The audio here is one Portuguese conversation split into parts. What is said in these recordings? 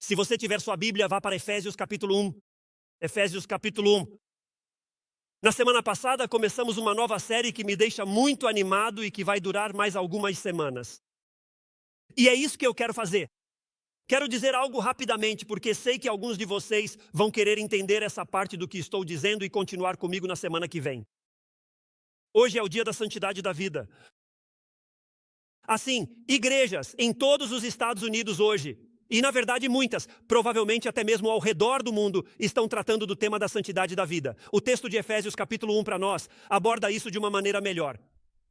Se você tiver sua Bíblia, vá para Efésios capítulo 1. Efésios capítulo 1. Na semana passada, começamos uma nova série que me deixa muito animado e que vai durar mais algumas semanas. E é isso que eu quero fazer. Quero dizer algo rapidamente, porque sei que alguns de vocês vão querer entender essa parte do que estou dizendo e continuar comigo na semana que vem. Hoje é o dia da santidade da vida. Assim, igrejas em todos os Estados Unidos hoje, e na verdade muitas, provavelmente até mesmo ao redor do mundo, estão tratando do tema da santidade da vida. O texto de Efésios capítulo 1 para nós aborda isso de uma maneira melhor.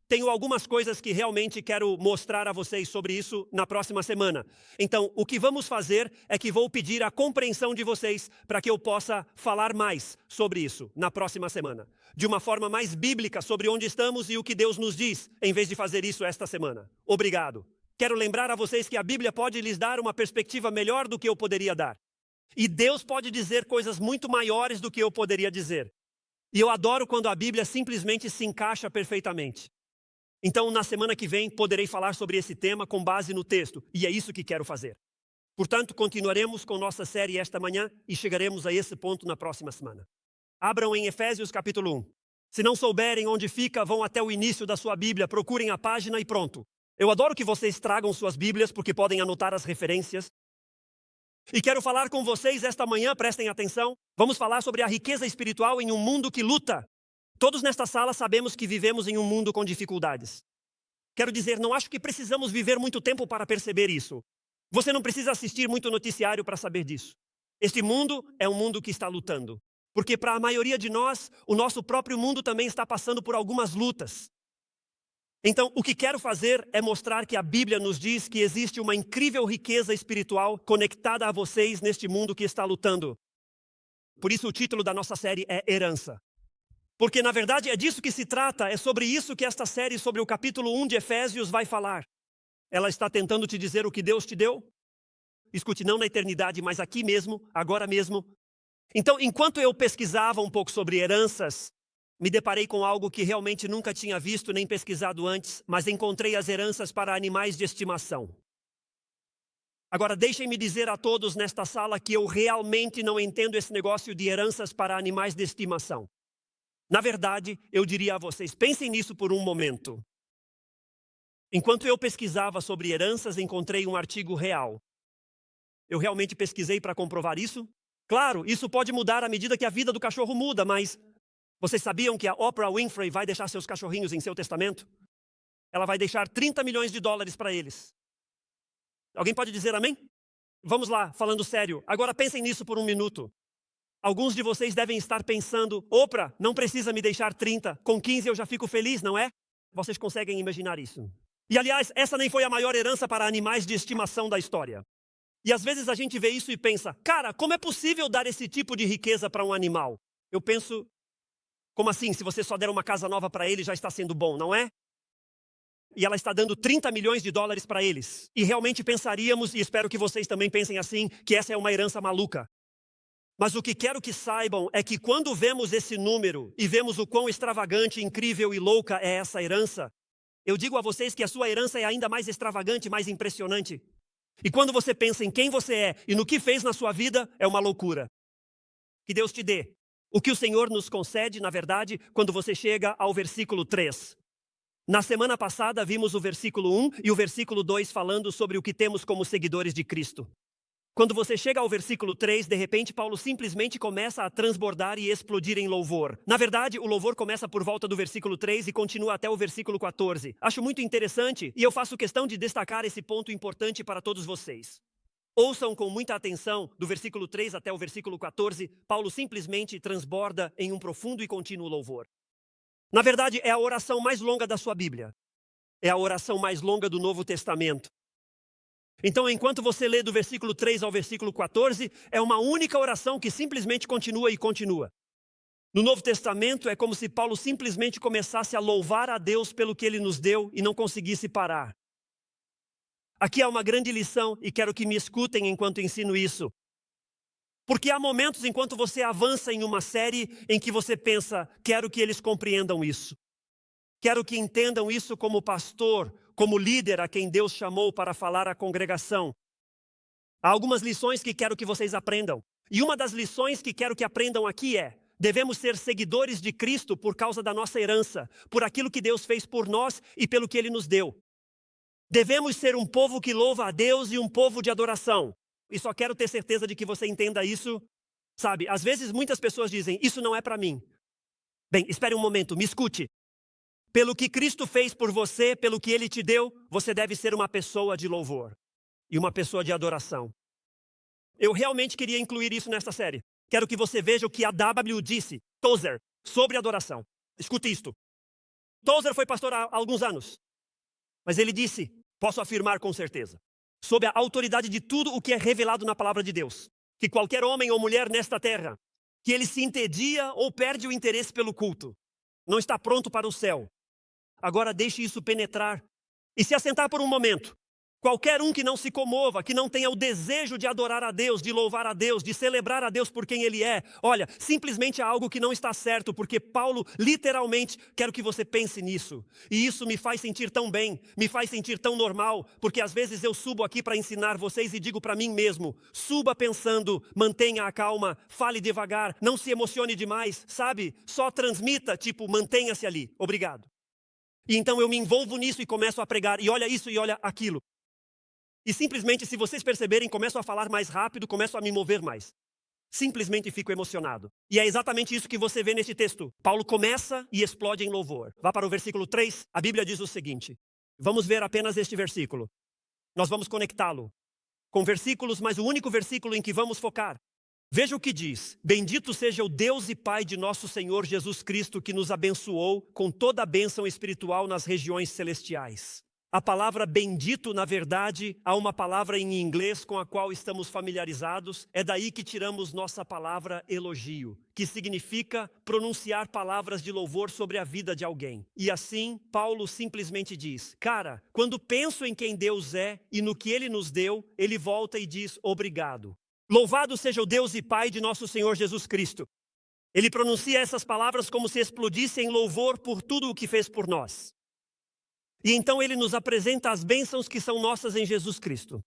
Tenho algumas coisas que realmente quero mostrar a vocês sobre isso na próxima semana. Então, o que vamos fazer é que vou pedir a compreensão de vocês para que eu possa falar mais sobre isso na próxima semana. De uma forma mais bíblica sobre onde estamos e o que Deus nos diz, em vez de fazer isso esta semana. Obrigado. Quero lembrar a vocês que a Bíblia pode lhes dar uma perspectiva melhor do que eu poderia dar. E Deus pode dizer coisas muito maiores do que eu poderia dizer. E eu adoro quando a Bíblia simplesmente se encaixa perfeitamente. Então, na semana que vem, poderei falar sobre esse tema com base no texto. E é isso que quero fazer. Portanto, continuaremos com nossa série esta manhã e chegaremos a esse ponto na próxima semana. Abram em Efésios capítulo 1. Se não souberem onde fica, vão até o início da sua Bíblia, procurem a página e pronto. Eu adoro que vocês tragam suas Bíblias, porque podem anotar as referências. E quero falar com vocês esta manhã, prestem atenção. Vamos falar sobre a riqueza espiritual em um mundo que luta. Todos nesta sala sabemos que vivemos em um mundo com dificuldades. Quero dizer, não acho que precisamos viver muito tempo para perceber isso. Você não precisa assistir muito noticiário para saber disso. Este mundo é um mundo que está lutando. Porque para a maioria de nós, o nosso próprio mundo também está passando por algumas lutas. Então, o que quero fazer é mostrar que a Bíblia nos diz que existe uma incrível riqueza espiritual conectada a vocês neste mundo que está lutando. Por isso o título da nossa série é Herança. Porque, na verdade, é disso que se trata, é sobre isso que esta série, sobre o capítulo 1 de Efésios, vai falar. Ela está tentando te dizer o que Deus te deu? Escute, não na eternidade, mas aqui mesmo, agora mesmo. Então, enquanto eu pesquisava um pouco sobre heranças, me deparei com algo que realmente nunca tinha visto nem pesquisado antes, mas encontrei as heranças para animais de estimação. Agora, deixem-me dizer a todos nesta sala que eu realmente não entendo esse negócio de heranças para animais de estimação. Na verdade, eu diria a vocês, pensem nisso por um momento. Enquanto eu pesquisava sobre heranças, encontrei um artigo real. Eu realmente pesquisei para comprovar isso? Claro, isso pode mudar à medida que a vida do cachorro muda, mas vocês sabiam que a Oprah Winfrey vai deixar seus cachorrinhos em seu testamento? Ela vai deixar 30 milhões de dólares para eles. Alguém pode dizer amém? Vamos lá, falando sério. Agora pensem nisso por um minuto. Alguns de vocês devem estar pensando, Oprah, não precisa me deixar 30, com 15 eu já fico feliz, não é? Vocês conseguem imaginar isso? E aliás, essa nem foi a maior herança para animais de estimação da história. E às vezes a gente vê isso e pensa, cara, como é possível dar esse tipo de riqueza para um animal? Eu penso, como assim? Se você só der uma casa nova para ele, já está sendo bom, não é? E ela está dando 30 milhões de dólares para eles. E realmente pensaríamos, e espero que vocês também pensem assim, que essa é uma herança maluca. Mas o que quero que saibam é que quando vemos esse número e vemos o quão extravagante, incrível e louca é essa herança, eu digo a vocês que a sua herança é ainda mais extravagante, mais impressionante. E quando você pensa em quem você é e no que fez na sua vida, é uma loucura. Que Deus te dê. O que o Senhor nos concede, na verdade, quando você chega ao versículo 3. Na semana passada vimos o versículo 1 e o versículo 2 falando sobre o que temos como seguidores de Cristo. Quando você chega ao versículo 3, de repente Paulo simplesmente começa a transbordar e explodir em louvor. Na verdade, o louvor começa por volta do versículo 3 e continua até o versículo 14. Acho muito interessante e eu faço questão de destacar esse ponto importante para todos vocês. Ouçam com muita atenção, do versículo 3 até o versículo 14, Paulo simplesmente transborda em um profundo e contínuo louvor. Na verdade, é a oração mais longa da sua Bíblia. É a oração mais longa do Novo Testamento. Então, enquanto você lê do versículo 3 ao versículo 14, é uma única oração que simplesmente continua e continua. No Novo Testamento, é como se Paulo simplesmente começasse a louvar a Deus pelo que Ele nos deu e não conseguisse parar. Aqui há uma grande lição e quero que me escutem enquanto ensino isso. Porque há momentos enquanto você avança em uma série em que você pensa, quero que eles compreendam isso. Quero que entendam isso como pastor, como líder a quem Deus chamou para falar à congregação. Há algumas lições que quero que vocês aprendam. E uma das lições que quero que aprendam aqui é: devemos ser seguidores de Cristo por causa da nossa herança, por aquilo que Deus fez por nós e pelo que Ele nos deu. Devemos ser um povo que louva a Deus e um povo de adoração. E só quero ter certeza de que você entenda isso. Sabe, às vezes muitas pessoas dizem: isso não é para mim. Bem, espere um momento, me escute. Pelo que Cristo fez por você, pelo que Ele te deu, você deve ser uma pessoa de louvor e uma pessoa de adoração. Eu realmente queria incluir isso nesta série. Quero que você veja o que a W disse, Tozer, sobre adoração. Escute isto. Tozer foi pastor há alguns anos. Mas ele disse, posso afirmar com certeza, sob a autoridade de tudo o que é revelado na palavra de Deus, que qualquer homem ou mulher nesta terra, que ele se entedia ou perde o interesse pelo culto, não está pronto para o céu. Agora deixe isso penetrar e se assentar por um momento. Qualquer um que não se comova, que não tenha o desejo de adorar a Deus, de louvar a Deus, de celebrar a Deus por quem Ele é, olha, simplesmente há algo que não está certo, porque Paulo, literalmente, quero que você pense nisso. E isso me faz sentir tão bem, me faz sentir tão normal, porque às vezes eu subo aqui para ensinar vocês e digo para mim mesmo, suba pensando, mantenha a calma, fale devagar, não se emocione demais, sabe? Só transmita, tipo, mantenha-se ali, obrigado. E então eu me envolvo nisso e começo a pregar, e olha isso e olha aquilo. E simplesmente, se vocês perceberem, começo a falar mais rápido, começo a me mover mais. Simplesmente fico emocionado. E é exatamente isso que você vê nesse texto. Paulo começa e explode em louvor. Vá para o versículo 3, a Bíblia diz o seguinte. Vamos ver apenas este versículo. Nós vamos conectá-lo com versículos, mas o único versículo em que vamos focar. Veja o que diz. Bendito seja o Deus e Pai de nosso Senhor Jesus Cristo, que nos abençoou com toda a bênção espiritual nas regiões celestiais. A palavra bendito, na verdade, há uma palavra em inglês com a qual estamos familiarizados. É daí que tiramos nossa palavra elogio, que significa pronunciar palavras de louvor sobre a vida de alguém. E assim, Paulo simplesmente diz, cara, quando penso em quem Deus é e no que Ele nos deu, Ele volta e diz obrigado. Louvado seja o Deus e Pai de nosso Senhor Jesus Cristo. Ele pronuncia essas palavras como se explodisse em louvor por tudo o que fez por nós. E então ele nos apresenta as bênçãos que são nossas em Jesus Cristo.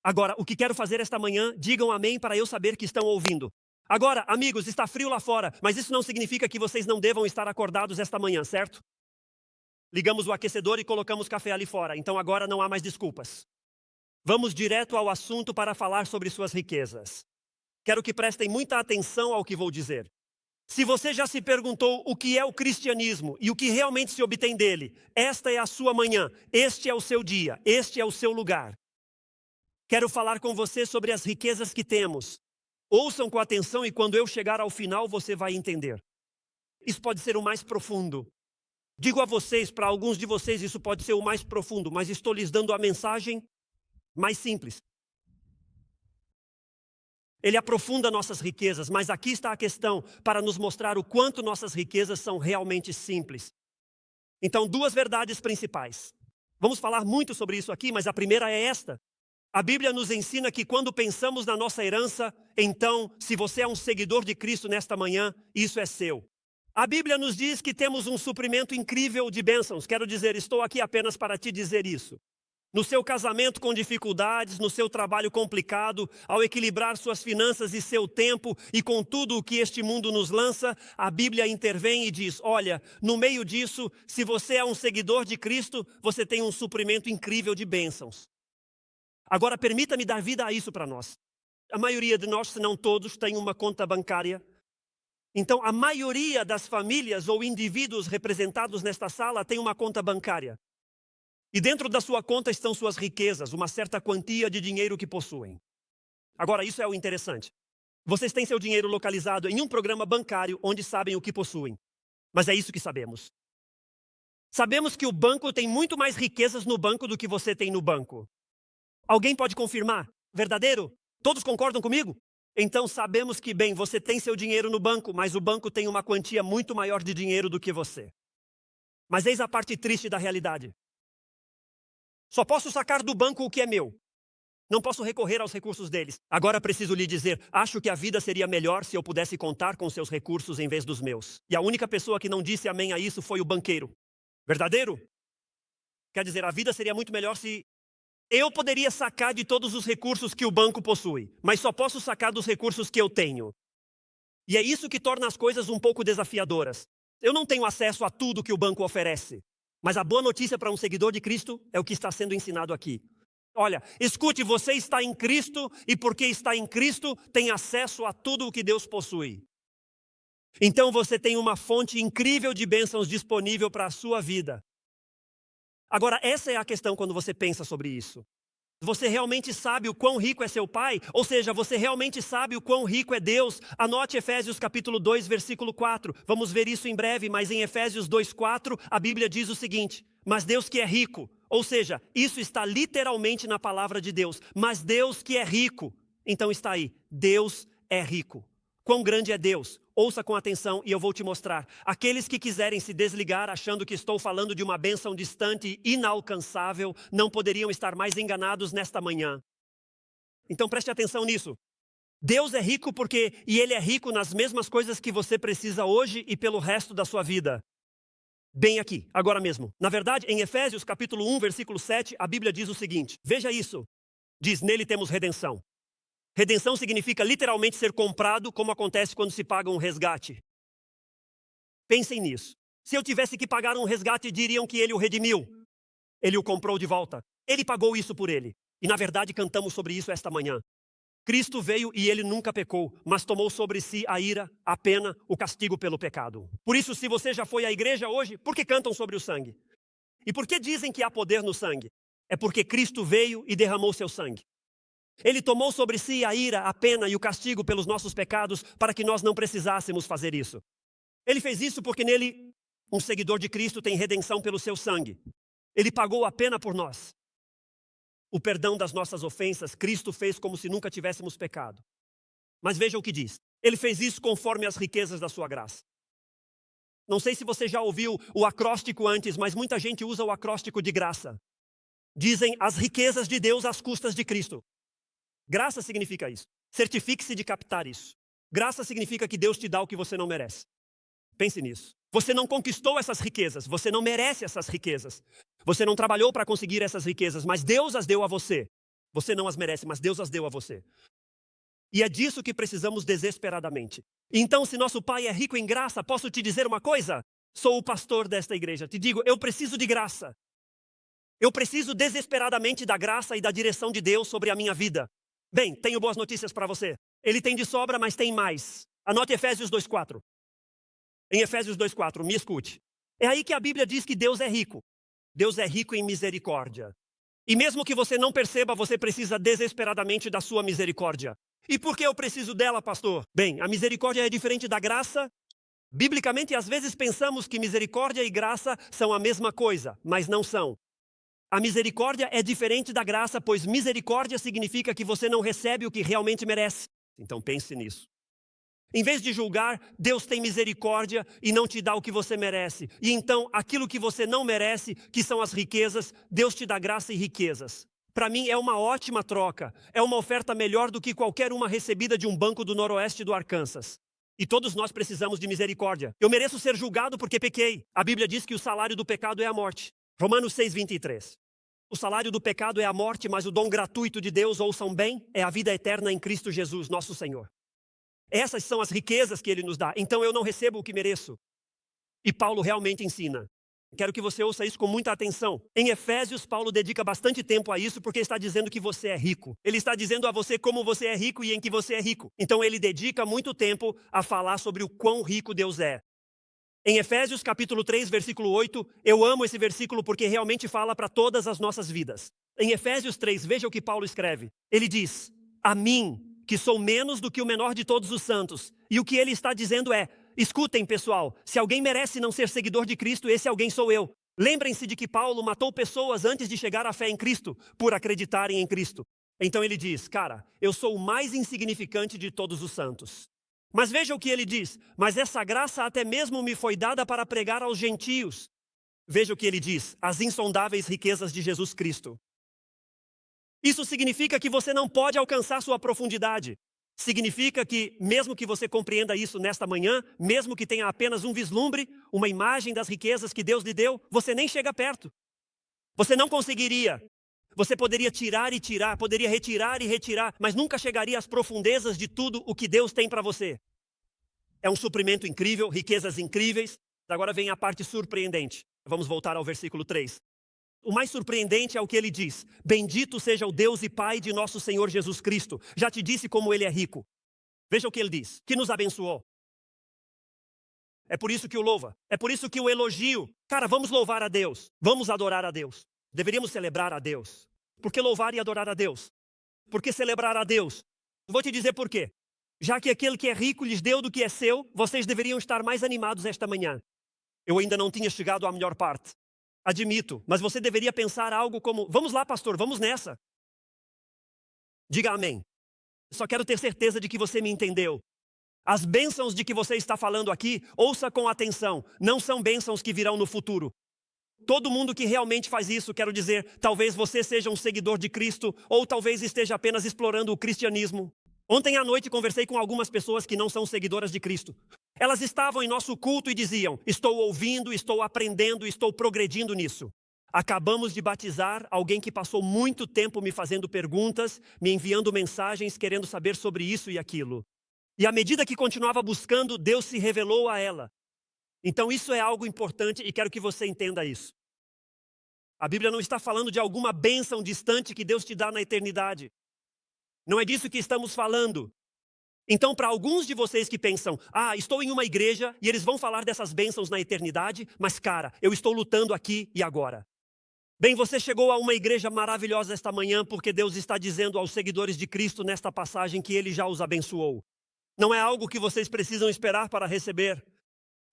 Agora, o que quero fazer esta manhã, digam amém para eu saber que estão ouvindo. Agora, amigos, está frio lá fora, mas isso não significa que vocês não devam estar acordados esta manhã, certo? Ligamos o aquecedor e colocamos café ali fora, então agora não há mais desculpas. Vamos direto ao assunto para falar sobre suas riquezas. Quero que prestem muita atenção ao que vou dizer. Se você já se perguntou o que é o cristianismo e o que realmente se obtém dele, esta é a sua manhã, este é o seu dia, este é o seu lugar. Quero falar com você sobre as riquezas que temos. Ouçam com atenção e quando eu chegar ao final você vai entender. Isso pode ser o mais profundo. Digo a vocês, para alguns de vocês isso pode ser o mais profundo, mas estou lhes dando a mensagem mais simples. Ele aprofunda nossas riquezas, mas aqui está a questão para nos mostrar o quanto nossas riquezas são realmente simples. Então, duas verdades principais. Vamos falar muito sobre isso aqui, mas a primeira é esta. A Bíblia nos ensina que quando pensamos na nossa herança, então, se você é um seguidor de Cristo nesta manhã, isso é seu. A Bíblia nos diz que temos um suprimento incrível de bênçãos. Quero dizer, estou aqui apenas para te dizer isso. No seu casamento com dificuldades, no seu trabalho complicado, ao equilibrar suas finanças e seu tempo e com tudo o que este mundo nos lança, a Bíblia intervém e diz, olha, no meio disso, se você é um seguidor de Cristo, você tem um suprimento incrível de bênçãos. Agora, permita-me dar vida a isso para nós. A maioria de nós, se não todos, tem uma conta bancária. Então, a maioria das famílias ou indivíduos representados nesta sala tem uma conta bancária. E dentro da sua conta estão suas riquezas, uma certa quantia de dinheiro que possuem. Agora, isso é o interessante. Vocês têm seu dinheiro localizado em um programa bancário onde sabem o que possuem. Mas é isso que sabemos. Sabemos que o banco tem muito mais riquezas no banco do que você tem no banco. Alguém pode confirmar? Verdadeiro? Todos concordam comigo? Então sabemos que, bem, você tem seu dinheiro no banco, mas o banco tem uma quantia muito maior de dinheiro do que você. Mas eis a parte triste da realidade. Só posso sacar do banco o que é meu. Não posso recorrer aos recursos deles. Agora preciso lhe dizer, acho que a vida seria melhor se eu pudesse contar com seus recursos em vez dos meus. E a única pessoa que não disse amém a isso foi o banqueiro. Verdadeiro? Quer dizer, a vida seria muito melhor se Eu poderia sacar de todos os recursos que o banco possui, mas só posso sacar dos recursos que eu tenho. E é isso que torna as coisas um pouco desafiadoras. Eu não tenho acesso a tudo que o banco oferece. Mas a boa notícia para um seguidor de Cristo é o que está sendo ensinado aqui. Olha, escute, você está em Cristo e porque está em Cristo tem acesso a tudo o que Deus possui. Então você tem uma fonte incrível de bênçãos disponível para a sua vida. Agora, essa é a questão quando você pensa sobre isso. Você realmente sabe o quão rico é seu pai? Ou seja, você realmente sabe o quão rico é Deus? Anote Efésios capítulo 2, versículo 4. Vamos ver isso em breve, mas em Efésios 2:4, a Bíblia diz o seguinte: mas Deus que é rico, ou seja, isso está literalmente na palavra de Deus, mas Deus que é rico. Então está aí, Deus é rico. Quão grande é Deus? Ouça com atenção e eu vou te mostrar. Aqueles que quiserem se desligar achando que estou falando de uma bênção distante e inalcançável, não poderiam estar mais enganados nesta manhã. Então preste atenção nisso. Deus é rico e Ele é rico nas mesmas coisas que você precisa hoje e pelo resto da sua vida. Bem aqui, agora mesmo. Na verdade, em Efésios capítulo 1, versículo 7, a Bíblia diz o seguinte. Veja isso. Diz, nele temos redenção. Redenção significa literalmente ser comprado, como acontece quando se paga um resgate. Pensem nisso. Se eu tivesse que pagar um resgate, diriam que ele o redimiu. Ele o comprou de volta. Ele pagou isso por ele. E na verdade cantamos sobre isso esta manhã. Cristo veio e ele nunca pecou, mas tomou sobre si a ira, a pena, o castigo pelo pecado. Por isso, se você já foi à igreja hoje, por que cantam sobre o sangue? E por que dizem que há poder no sangue? É porque Cristo veio e derramou seu sangue. Ele tomou sobre si a ira, a pena e o castigo pelos nossos pecados para que nós não precisássemos fazer isso. Ele fez isso porque nele, um seguidor de Cristo tem redenção pelo seu sangue. Ele pagou a pena por nós. O perdão das nossas ofensas, Cristo fez como se nunca tivéssemos pecado. Mas veja o que diz. Ele fez isso conforme as riquezas da sua graça. Não sei se você já ouviu o acróstico antes, mas muita gente usa o acróstico de graça. Dizem as riquezas de Deus às custas de Cristo. Graça significa isso. Certifique-se de captar isso. Graça significa que Deus te dá o que você não merece. Pense nisso. Você não conquistou essas riquezas. Você não merece essas riquezas. Você não trabalhou para conseguir essas riquezas, mas Deus as deu a você. Você não as merece, mas Deus as deu a você. E é disso que precisamos desesperadamente. Então, se nosso Pai é rico em graça, posso te dizer uma coisa? Sou o pastor desta igreja. Te digo, eu preciso de graça. Eu preciso desesperadamente da graça e da direção de Deus sobre a minha vida. Bem, tenho boas notícias para você. Ele tem de sobra, mas tem mais. Anote Efésios 2:4. Em Efésios 2:4, me escute. É aí que a Bíblia diz que Deus é rico. Deus é rico em misericórdia. E mesmo que você não perceba, você precisa desesperadamente da sua misericórdia. E por que eu preciso dela, pastor? Bem, a misericórdia é diferente da graça. Biblicamente, às vezes pensamos que misericórdia e graça são a mesma coisa, mas não são. A misericórdia é diferente da graça, pois misericórdia significa que você não recebe o que realmente merece. Então pense nisso. Em vez de julgar, Deus tem misericórdia e não te dá o que você merece. E então, aquilo que você não merece, que são as riquezas, Deus te dá graça e riquezas. Para mim é uma ótima troca. É uma oferta melhor do que qualquer uma recebida de um banco do noroeste do Arkansas. E todos nós precisamos de misericórdia. Eu mereço ser julgado porque pequei. A Bíblia diz que o salário do pecado é a morte. Romanos 6:23. O salário do pecado é a morte, mas o dom gratuito de Deus, ouçam bem, é a vida eterna em Cristo Jesus, nosso Senhor. Essas são as riquezas que Ele nos dá. Então eu não recebo o que mereço. E Paulo realmente ensina. Quero que você ouça isso com muita atenção. Em Efésios, Paulo dedica bastante tempo a isso porque está dizendo que você é rico. Ele está dizendo a você como você é rico e em que você é rico. Então ele dedica muito tempo a falar sobre o quão rico Deus é. Em Efésios capítulo 3, versículo 8, eu amo esse versículo porque realmente fala para todas as nossas vidas. Em Efésios 3, veja o que Paulo escreve. Ele diz, a mim, que sou menos do que o menor de todos os santos. E o que ele está dizendo é, escutem pessoal, se alguém merece não ser seguidor de Cristo, esse alguém sou eu. Lembrem-se de que Paulo matou pessoas antes de chegar à fé em Cristo, por acreditarem em Cristo. Então ele diz, cara, eu sou o mais insignificante de todos os santos. Mas veja o que ele diz, mas essa graça até mesmo me foi dada para pregar aos gentios. Veja o que ele diz, as insondáveis riquezas de Jesus Cristo. Isso significa que você não pode alcançar sua profundidade. Significa que, mesmo que você compreenda isso nesta manhã, mesmo que tenha apenas um vislumbre, uma imagem das riquezas que Deus lhe deu, você nem chega perto. Você não conseguiria. Você poderia tirar e tirar, poderia retirar e retirar, mas nunca chegaria às profundezas de tudo o que Deus tem para você. É um suprimento incrível, riquezas incríveis. Agora vem a parte surpreendente. Vamos voltar ao versículo 3. O mais surpreendente é o que ele diz: bendito seja o Deus e Pai de nosso Senhor Jesus Cristo. Já te disse como ele é rico. Veja o que ele diz, que nos abençoou. É por isso que o louva, é por isso que o elogio. Cara, vamos louvar a Deus, vamos adorar a Deus. Deveríamos celebrar a Deus. Por que louvar e adorar a Deus? Por que celebrar a Deus? Vou te dizer por quê. Já que aquele que é rico lhes deu do que é seu, vocês deveriam estar mais animados esta manhã. Eu ainda não tinha chegado à melhor parte. Admito, mas você deveria pensar algo como: vamos lá, pastor, vamos nessa. Diga amém. Só quero ter certeza de que você me entendeu. As bênçãos de que você está falando aqui, ouça com atenção, não são bênçãos que virão no futuro. Todo mundo que realmente faz isso, quero dizer, talvez você seja um seguidor de Cristo, ou talvez esteja apenas explorando o cristianismo. Ontem à noite conversei com algumas pessoas que não são seguidoras de Cristo. Elas estavam em nosso culto e diziam: estou ouvindo, estou aprendendo, estou progredindo nisso. Acabamos de batizar alguém que passou muito tempo me fazendo perguntas, me enviando mensagens, querendo saber sobre isso e aquilo. E à medida que continuava buscando, Deus se revelou a ela. Então isso é algo importante e quero que você entenda isso. A Bíblia não está falando de alguma bênção distante que Deus te dá na eternidade. Não é disso que estamos falando. Então, para alguns de vocês que pensam: estou em uma igreja e eles vão falar dessas bênçãos na eternidade, mas cara, eu estou lutando aqui e agora. Bem, você chegou a uma igreja maravilhosa esta manhã porque Deus está dizendo aos seguidores de Cristo nesta passagem que Ele já os abençoou. Não é algo que vocês precisam esperar para receber.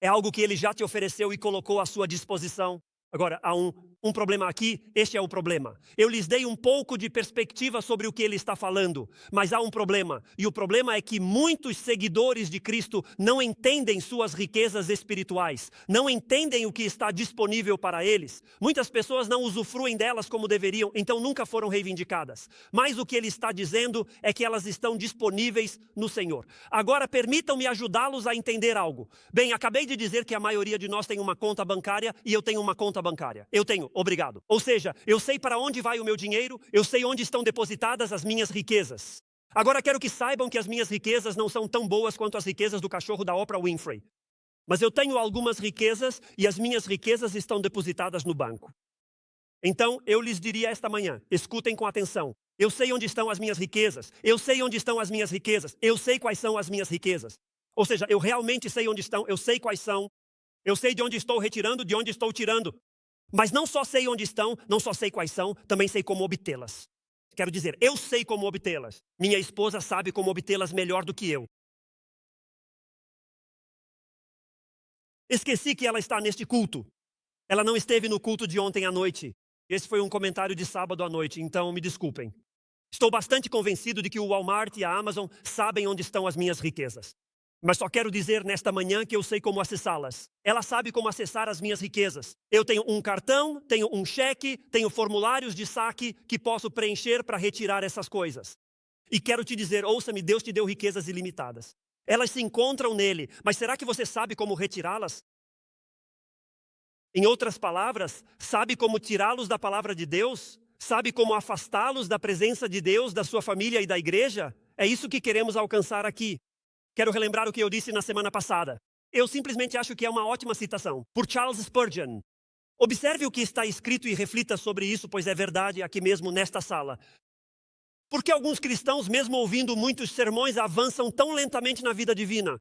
É algo que Ele já te ofereceu e colocou à sua disposição. Agora, há um problema aqui, este é o problema. Eu lhes dei um pouco de perspectiva sobre o que ele está falando, mas há um problema. E o problema é que muitos seguidores de Cristo não entendem suas riquezas espirituais, não entendem o que está disponível para eles. Muitas pessoas não usufruem delas como deveriam, então nunca foram reivindicadas. Mas o que ele está dizendo é que elas estão disponíveis no Senhor. Agora, permitam-me ajudá-los a entender algo. Bem, acabei de dizer que a maioria de nós tem uma conta bancária e eu tenho uma conta bancária. Eu tenho, obrigado. Ou seja, eu sei para onde vai o meu dinheiro, eu sei onde estão depositadas as minhas riquezas. Agora quero que saibam que as minhas riquezas não são tão boas quanto as riquezas do cachorro da Oprah Winfrey. Mas eu tenho algumas riquezas e as minhas riquezas estão depositadas no banco. Então, eu lhes diria esta manhã, escutem com atenção. Eu sei onde estão as minhas riquezas. Eu sei onde estão as minhas riquezas. Eu sei quais são as minhas riquezas. Ou seja, eu realmente sei onde estão, eu sei quais são. Eu sei de onde estou retirando, de onde estou tirando. Mas não só sei onde estão, não só sei quais são, também sei como obtê-las. Quero dizer, eu sei como obtê-las. Minha esposa sabe como obtê-las melhor do que eu. Esqueci que ela está neste culto. Ela não esteve no culto de ontem à noite. Esse foi um comentário de sábado à noite, então me desculpem. Estou bastante convencido de que o Walmart e a Amazon sabem onde estão as minhas riquezas. Mas só quero dizer nesta manhã que eu sei como acessá-las. Ela sabe como acessar as minhas riquezas. Eu tenho um cartão, tenho um cheque, tenho formulários de saque que posso preencher para retirar essas coisas. E quero te dizer, ouça-me, Deus te deu riquezas ilimitadas. Elas se encontram nele, mas será que você sabe como retirá-las? Em outras palavras, sabe como tirá-los da palavra de Deus? Sabe como afastá-los da presença de Deus, da sua família e da igreja? É isso que queremos alcançar aqui. Quero relembrar o que eu disse na semana passada. Eu simplesmente acho que é uma ótima citação, por Charles Spurgeon. Observe o que está escrito e reflita sobre isso, pois é verdade aqui mesmo nesta sala. Por que alguns cristãos, mesmo ouvindo muitos sermões, avançam tão lentamente na vida divina?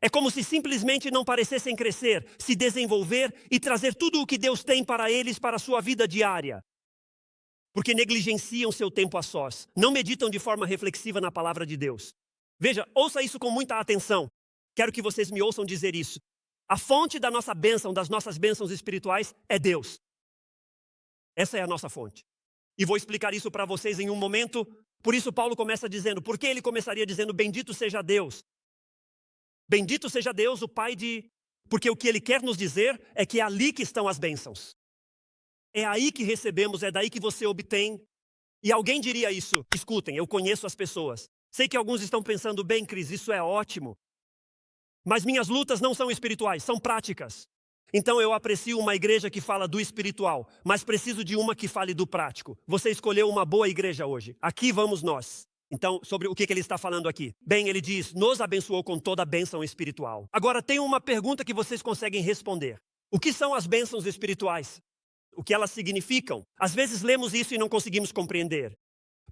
É como se simplesmente não parecessem crescer, se desenvolver e trazer tudo o que Deus tem para eles para a sua vida diária. Porque negligenciam seu tempo a sós, não meditam de forma reflexiva na palavra de Deus. Veja, ouça isso com muita atenção. Quero que vocês me ouçam dizer isso. A fonte da nossa bênção, das nossas bênçãos espirituais, é Deus. Essa é a nossa fonte. E vou explicar isso para vocês em um momento. Por isso Paulo começa dizendo, por que ele começaria dizendo, bendito seja Deus? Bendito seja Deus, o Pai de... Porque o que ele quer nos dizer é que é ali que estão as bênçãos. É aí que recebemos, é daí que você obtém. E alguém diria isso, escutem, eu conheço as pessoas. Sei que alguns estão pensando, bem, Cris, isso é ótimo. Mas minhas lutas não são espirituais, são práticas. Então eu aprecio uma igreja que fala do espiritual, mas preciso de uma que fale do prático. Você escolheu uma boa igreja hoje. Aqui vamos nós. Então, sobre o que ele está falando aqui? Bem, ele diz, nos abençoou com toda a bênção espiritual. Agora, tem uma pergunta que vocês conseguem responder. O que são as bênçãos espirituais? O que elas significam? Às vezes lemos isso e não conseguimos compreender.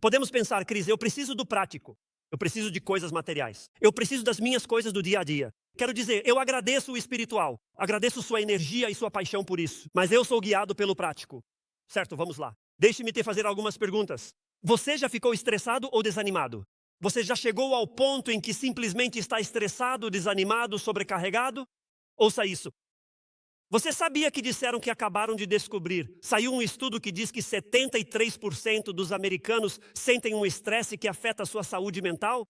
Podemos pensar, Cris, eu preciso do prático. Eu preciso de coisas materiais. Eu preciso das minhas coisas do dia a dia. Quero dizer, eu agradeço o espiritual. Agradeço sua energia e sua paixão por isso. Mas eu sou guiado pelo prático. Certo, vamos lá. Deixe-me te fazer algumas perguntas. Você já ficou estressado ou desanimado? Você já chegou ao ponto em que simplesmente está estressado, desanimado, sobrecarregado? Ouça isso. Você sabia que disseram que acabaram de descobrir? Saiu um estudo que diz que 73% dos americanos sentem um estresse que afeta a sua saúde mental?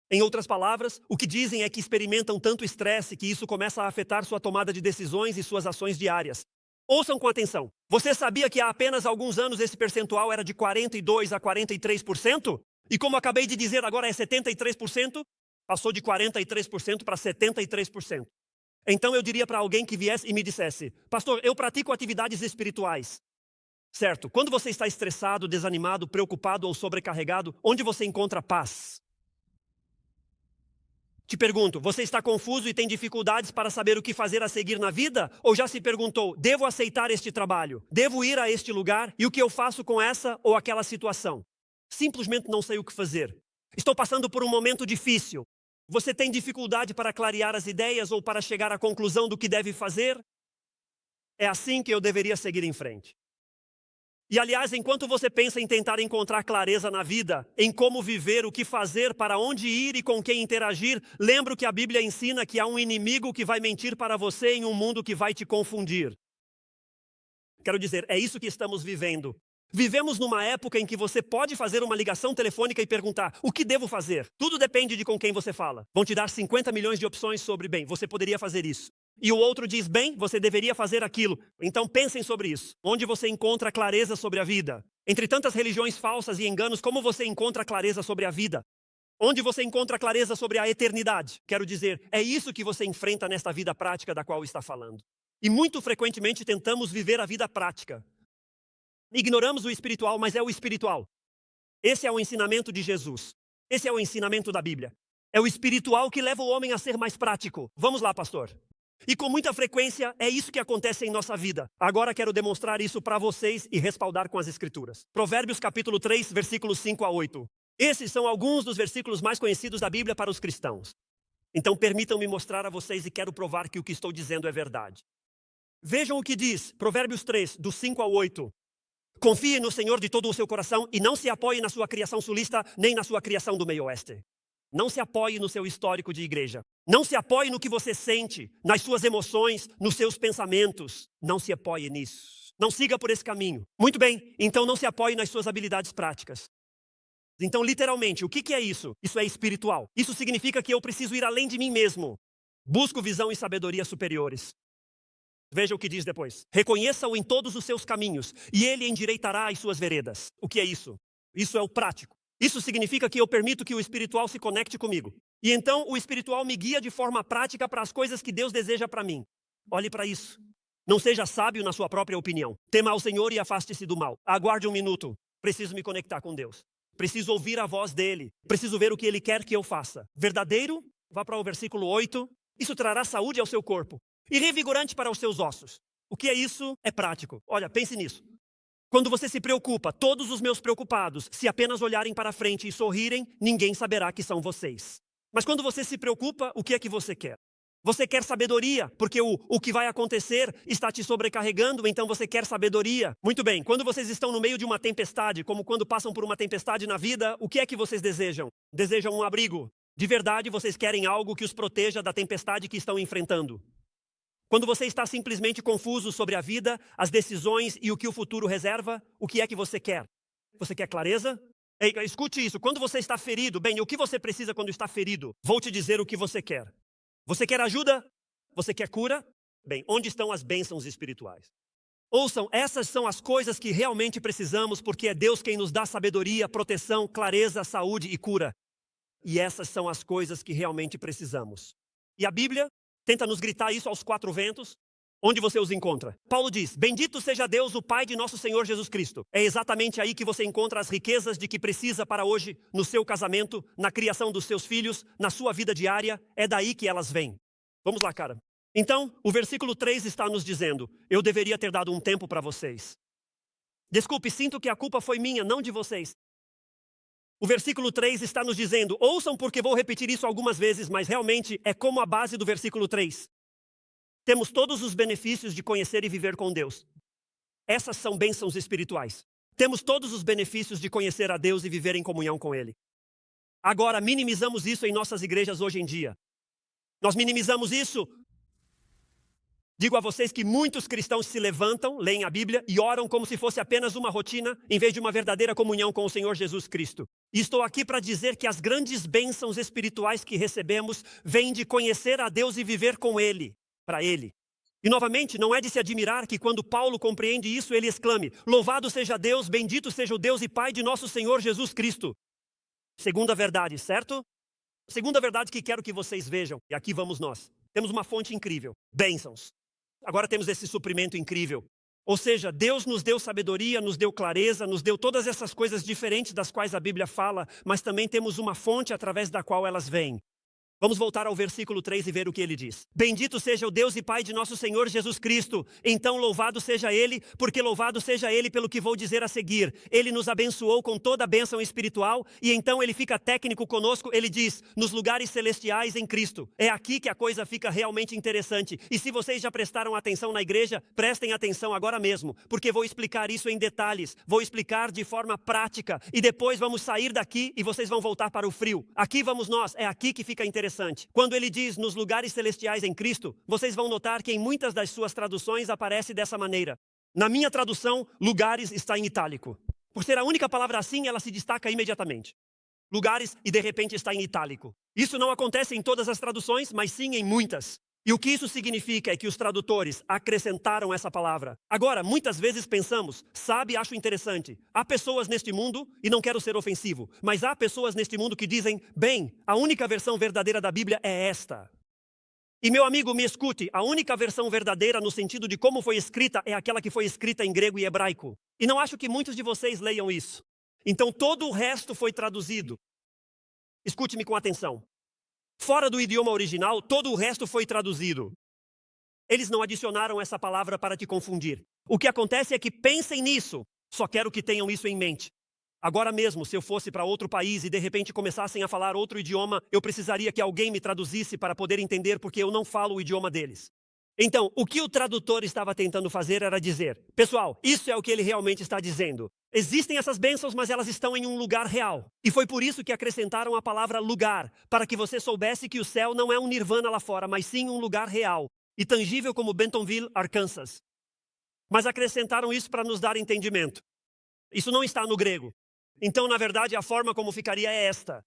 Em outras palavras, o que dizem é que experimentam tanto estresse que isso começa a afetar sua tomada de decisões e suas ações diárias. Ouçam com atenção. Você sabia que há apenas alguns anos esse percentual era de 42% a 43%? E como acabei de dizer, agora é 73%? Passou de 43% para 73%. Então eu diria para alguém que viesse e me dissesse, pastor, eu pratico atividades espirituais. Certo, quando você está estressado, desanimado, preocupado ou sobrecarregado, onde você encontra paz? Te pergunto, você está confuso e tem dificuldades para saber o que fazer a seguir na vida? Ou já se perguntou, devo aceitar este trabalho? Devo ir a este lugar? E o que eu faço com essa ou aquela situação? Simplesmente não sei o que fazer. Estou passando por um momento difícil. Você tem dificuldade para clarear as ideias ou para chegar à conclusão do que deve fazer? É assim que eu deveria seguir em frente. E aliás, enquanto você pensa em tentar encontrar clareza na vida, em como viver, o que fazer, para onde ir e com quem interagir, lembro que a Bíblia ensina que há um inimigo que vai mentir para você em um mundo que vai te confundir. Quero dizer, é isso que estamos vivendo. Vivemos numa época em que você pode fazer uma ligação telefônica e perguntar, o que devo fazer? Tudo depende de com quem você fala. Vão te dar 50 milhões de opções sobre, bem, você poderia fazer isso. E o outro diz, bem, você deveria fazer aquilo. Então pensem sobre isso. Onde você encontra clareza sobre a vida? Entre tantas religiões falsas e enganos, como você encontra clareza sobre a vida? Onde você encontra clareza sobre a eternidade? Quero dizer, é isso que você enfrenta nesta vida prática da qual está falando. E muito frequentemente tentamos viver a vida prática. Ignoramos o espiritual, mas é o espiritual. Esse é o ensinamento de Jesus. Esse é o ensinamento da Bíblia. É o espiritual que leva o homem a ser mais prático. Vamos lá, pastor. E com muita frequência é isso que acontece em nossa vida. Agora quero demonstrar isso para vocês e respaldar com as escrituras. Provérbios capítulo 3, versículos 5 a 8. Esses são alguns dos versículos mais conhecidos da Bíblia para os cristãos. Então permitam-me mostrar a vocês e quero provar que o que estou dizendo é verdade. Vejam o que diz, Provérbios 3, do 5 ao 8. Confie no Senhor de todo o seu coração e não se apoie na sua criação sulista, nem na sua criação do meio oeste. Não se apoie no seu histórico de igreja. Não se apoie no que você sente, nas suas emoções, nos seus pensamentos. Não se apoie nisso. Não siga por esse caminho. Muito bem, então não se apoie nas suas habilidades práticas. Então, literalmente, o que é isso? Isso é espiritual. Isso significa que eu preciso ir além de mim mesmo. Busco visão e sabedoria superiores. Veja o que diz depois. Reconheça-o em todos os seus caminhos, e ele endireitará as suas veredas. O que é isso? Isso é o prático. Isso significa que eu permito que o espiritual se conecte comigo. E então o espiritual me guia de forma prática para as coisas que Deus deseja para mim. Olhe para isso. Não seja sábio na sua própria opinião. Tema ao Senhor e afaste-se do mal. Aguarde um minuto. Preciso me conectar com Deus. Preciso ouvir a voz dele. Preciso ver o que ele quer que eu faça. Verdadeiro? Vá para o versículo 8. Isso trará saúde ao seu corpo. E revigorante para os seus ossos. O que é isso? É prático. Olha, pense nisso. Quando você se preocupa, todos os meus preocupados, se apenas olharem para frente e sorrirem, ninguém saberá que são vocês. Mas quando você se preocupa, o que é que você quer? Você quer sabedoria, porque o que vai acontecer está te sobrecarregando, então você quer sabedoria. Muito bem, quando vocês estão no meio de uma tempestade, como quando passam por uma tempestade na vida, o que é que vocês desejam? Desejam um abrigo. De verdade, vocês querem algo que os proteja da tempestade que estão enfrentando. Quando você está simplesmente confuso sobre a vida, as decisões e o que o futuro reserva, o que é que você quer? Você quer clareza? Ei, escute isso, quando você está ferido, bem, o que você precisa quando está ferido? Vou te dizer o que você quer. Você quer ajuda? Você quer cura? Bem, onde estão as bênçãos espirituais? Ouçam, essas são as coisas que realmente precisamos, porque é Deus quem nos dá sabedoria, proteção, clareza, saúde e cura. E essas são as coisas que realmente precisamos. E a Bíblia tenta nos gritar isso aos quatro ventos. Onde você os encontra? Paulo diz, bendito seja Deus, o Pai de nosso Senhor Jesus Cristo. É exatamente aí que você encontra as riquezas de que precisa para hoje, no seu casamento, na criação dos seus filhos, na sua vida diária. É daí que elas vêm. Vamos lá, cara. Então, o versículo 3 está nos dizendo, eu deveria ter dado um tempo para vocês. Desculpe, sinto que a culpa foi minha, não de vocês. O versículo 3 está nos dizendo, ouçam porque vou repetir isso algumas vezes, mas realmente é como a base do versículo 3. Temos todos os benefícios de conhecer e viver com Deus. Essas são bênçãos espirituais. Temos todos os benefícios de conhecer a Deus e viver em comunhão com Ele. Agora, minimizamos isso em nossas igrejas hoje em dia. Nós minimizamos isso. Digo a vocês que muitos cristãos se levantam, leem a Bíblia e oram como se fosse apenas uma rotina, em vez de uma verdadeira comunhão com o Senhor Jesus Cristo. E estou aqui para dizer que as grandes bênçãos espirituais que recebemos vêm de conhecer a Deus e viver com Ele. Para Ele. E novamente, não é de se admirar que quando Paulo compreende isso, ele exclame, louvado seja Deus, bendito seja o Deus e Pai de nosso Senhor Jesus Cristo. Segunda verdade, certo? Segunda verdade que quero que vocês vejam, e aqui vamos nós. Temos uma fonte incrível, bênçãos. Agora temos esse suprimento incrível. Ou seja, Deus nos deu sabedoria, nos deu clareza, nos deu todas essas coisas diferentes das quais a Bíblia fala, mas também temos uma fonte através da qual elas vêm. Vamos voltar ao versículo 3 e ver o que ele diz. Bendito seja o Deus e Pai de nosso Senhor Jesus Cristo. Então louvado seja Ele, porque louvado seja Ele pelo que vou dizer a seguir. Ele nos abençoou com toda a bênção espiritual e então Ele fica técnico conosco. Ele diz, nos lugares celestiais em Cristo. É aqui que a coisa fica realmente interessante. E se vocês já prestaram atenção na igreja, prestem atenção agora mesmo, porque vou explicar isso em detalhes. Vou explicar de forma prática e depois vamos sair daqui e vocês vão voltar para o frio. Aqui vamos nós, é aqui que fica interessante. Quando ele diz nos lugares celestiais em Cristo, vocês vão notar que em muitas das suas traduções aparece dessa maneira. Na minha tradução, lugares está em itálico. Por ser a única palavra assim, ela se destaca imediatamente. Lugares e de repente está em itálico. Isso não acontece em todas as traduções, mas sim em muitas. E o que isso significa é que os tradutores acrescentaram essa palavra. Agora, muitas vezes pensamos, sabe, acho interessante. Há pessoas neste mundo, e não quero ser ofensivo, mas há pessoas neste mundo que dizem, bem, a única versão verdadeira da Bíblia é esta. E meu amigo, me escute, a única versão verdadeira no sentido de como foi escrita é aquela que foi escrita em grego e hebraico. E não acho que muitos de vocês leiam isso. Então todo o resto foi traduzido. Escute-me com atenção. Fora do idioma original, todo o resto foi traduzido. Eles não adicionaram essa palavra para te confundir. O que acontece é que pensem nisso. Só quero que tenham isso em mente. Agora mesmo, se eu fosse para outro país e de repente começassem a falar outro idioma, eu precisaria que alguém me traduzisse para poder entender porque eu não falo o idioma deles. Então, o que o tradutor estava tentando fazer era dizer, pessoal, isso é o que ele realmente está dizendo. Existem essas bênçãos, mas elas estão em um lugar real. E foi por isso que acrescentaram a palavra lugar, para que você soubesse que o céu não é um nirvana lá fora, mas sim um lugar real e tangível como Bentonville, Arkansas. Mas acrescentaram isso para nos dar entendimento. Isso não está no grego. Então, na verdade, a forma como ficaria é esta.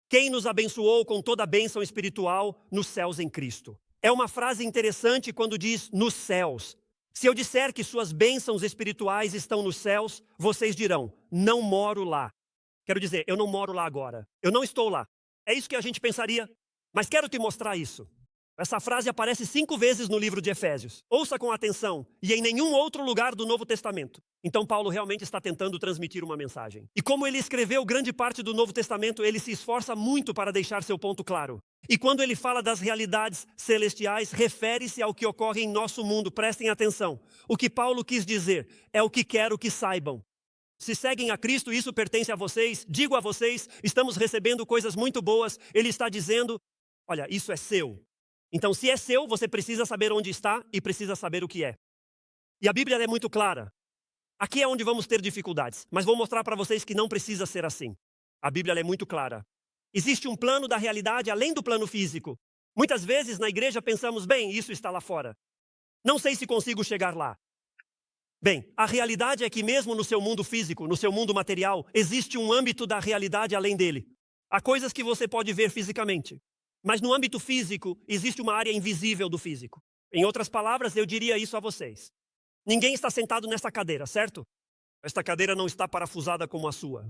Quem nos abençoou com toda a bênção espiritual nos céus em Cristo. É uma frase interessante quando diz nos céus. Se eu disser que suas bênçãos espirituais estão nos céus, vocês dirão, não moro lá. Quero dizer, eu não moro lá agora. Eu não estou lá. É isso que a gente pensaria. Mas quero te mostrar isso. Essa frase aparece 5 vezes no livro de Efésios. Ouça com atenção. E em nenhum outro lugar do Novo Testamento. Então Paulo realmente está tentando transmitir uma mensagem. E como ele escreveu grande parte do Novo Testamento, ele se esforça muito para deixar seu ponto claro. E quando ele fala das realidades celestiais, refere-se ao que ocorre em nosso mundo. Prestem atenção. O que Paulo quis dizer é o que quero que saibam. Se seguem a Cristo, isso pertence a vocês. Digo a vocês, estamos recebendo coisas muito boas. Ele está dizendo, olha, isso é seu. Então, se é seu, você precisa saber onde está e precisa saber o que é. E a Bíblia é muito clara. Aqui é onde vamos ter dificuldades, mas vou mostrar para vocês que não precisa ser assim. A Bíblia é muito clara. Existe um plano da realidade além do plano físico. Muitas vezes na igreja pensamos, bem, isso está lá fora. Não sei se consigo chegar lá. Bem, a realidade é que mesmo no seu mundo físico, no seu mundo material, existe um âmbito da realidade além dele. Há coisas que você pode ver fisicamente. Mas no âmbito físico, existe uma área invisível do físico. Em outras palavras, eu diria isso a vocês. Ninguém está sentado nessa cadeira, certo? Esta cadeira não está parafusada como a sua.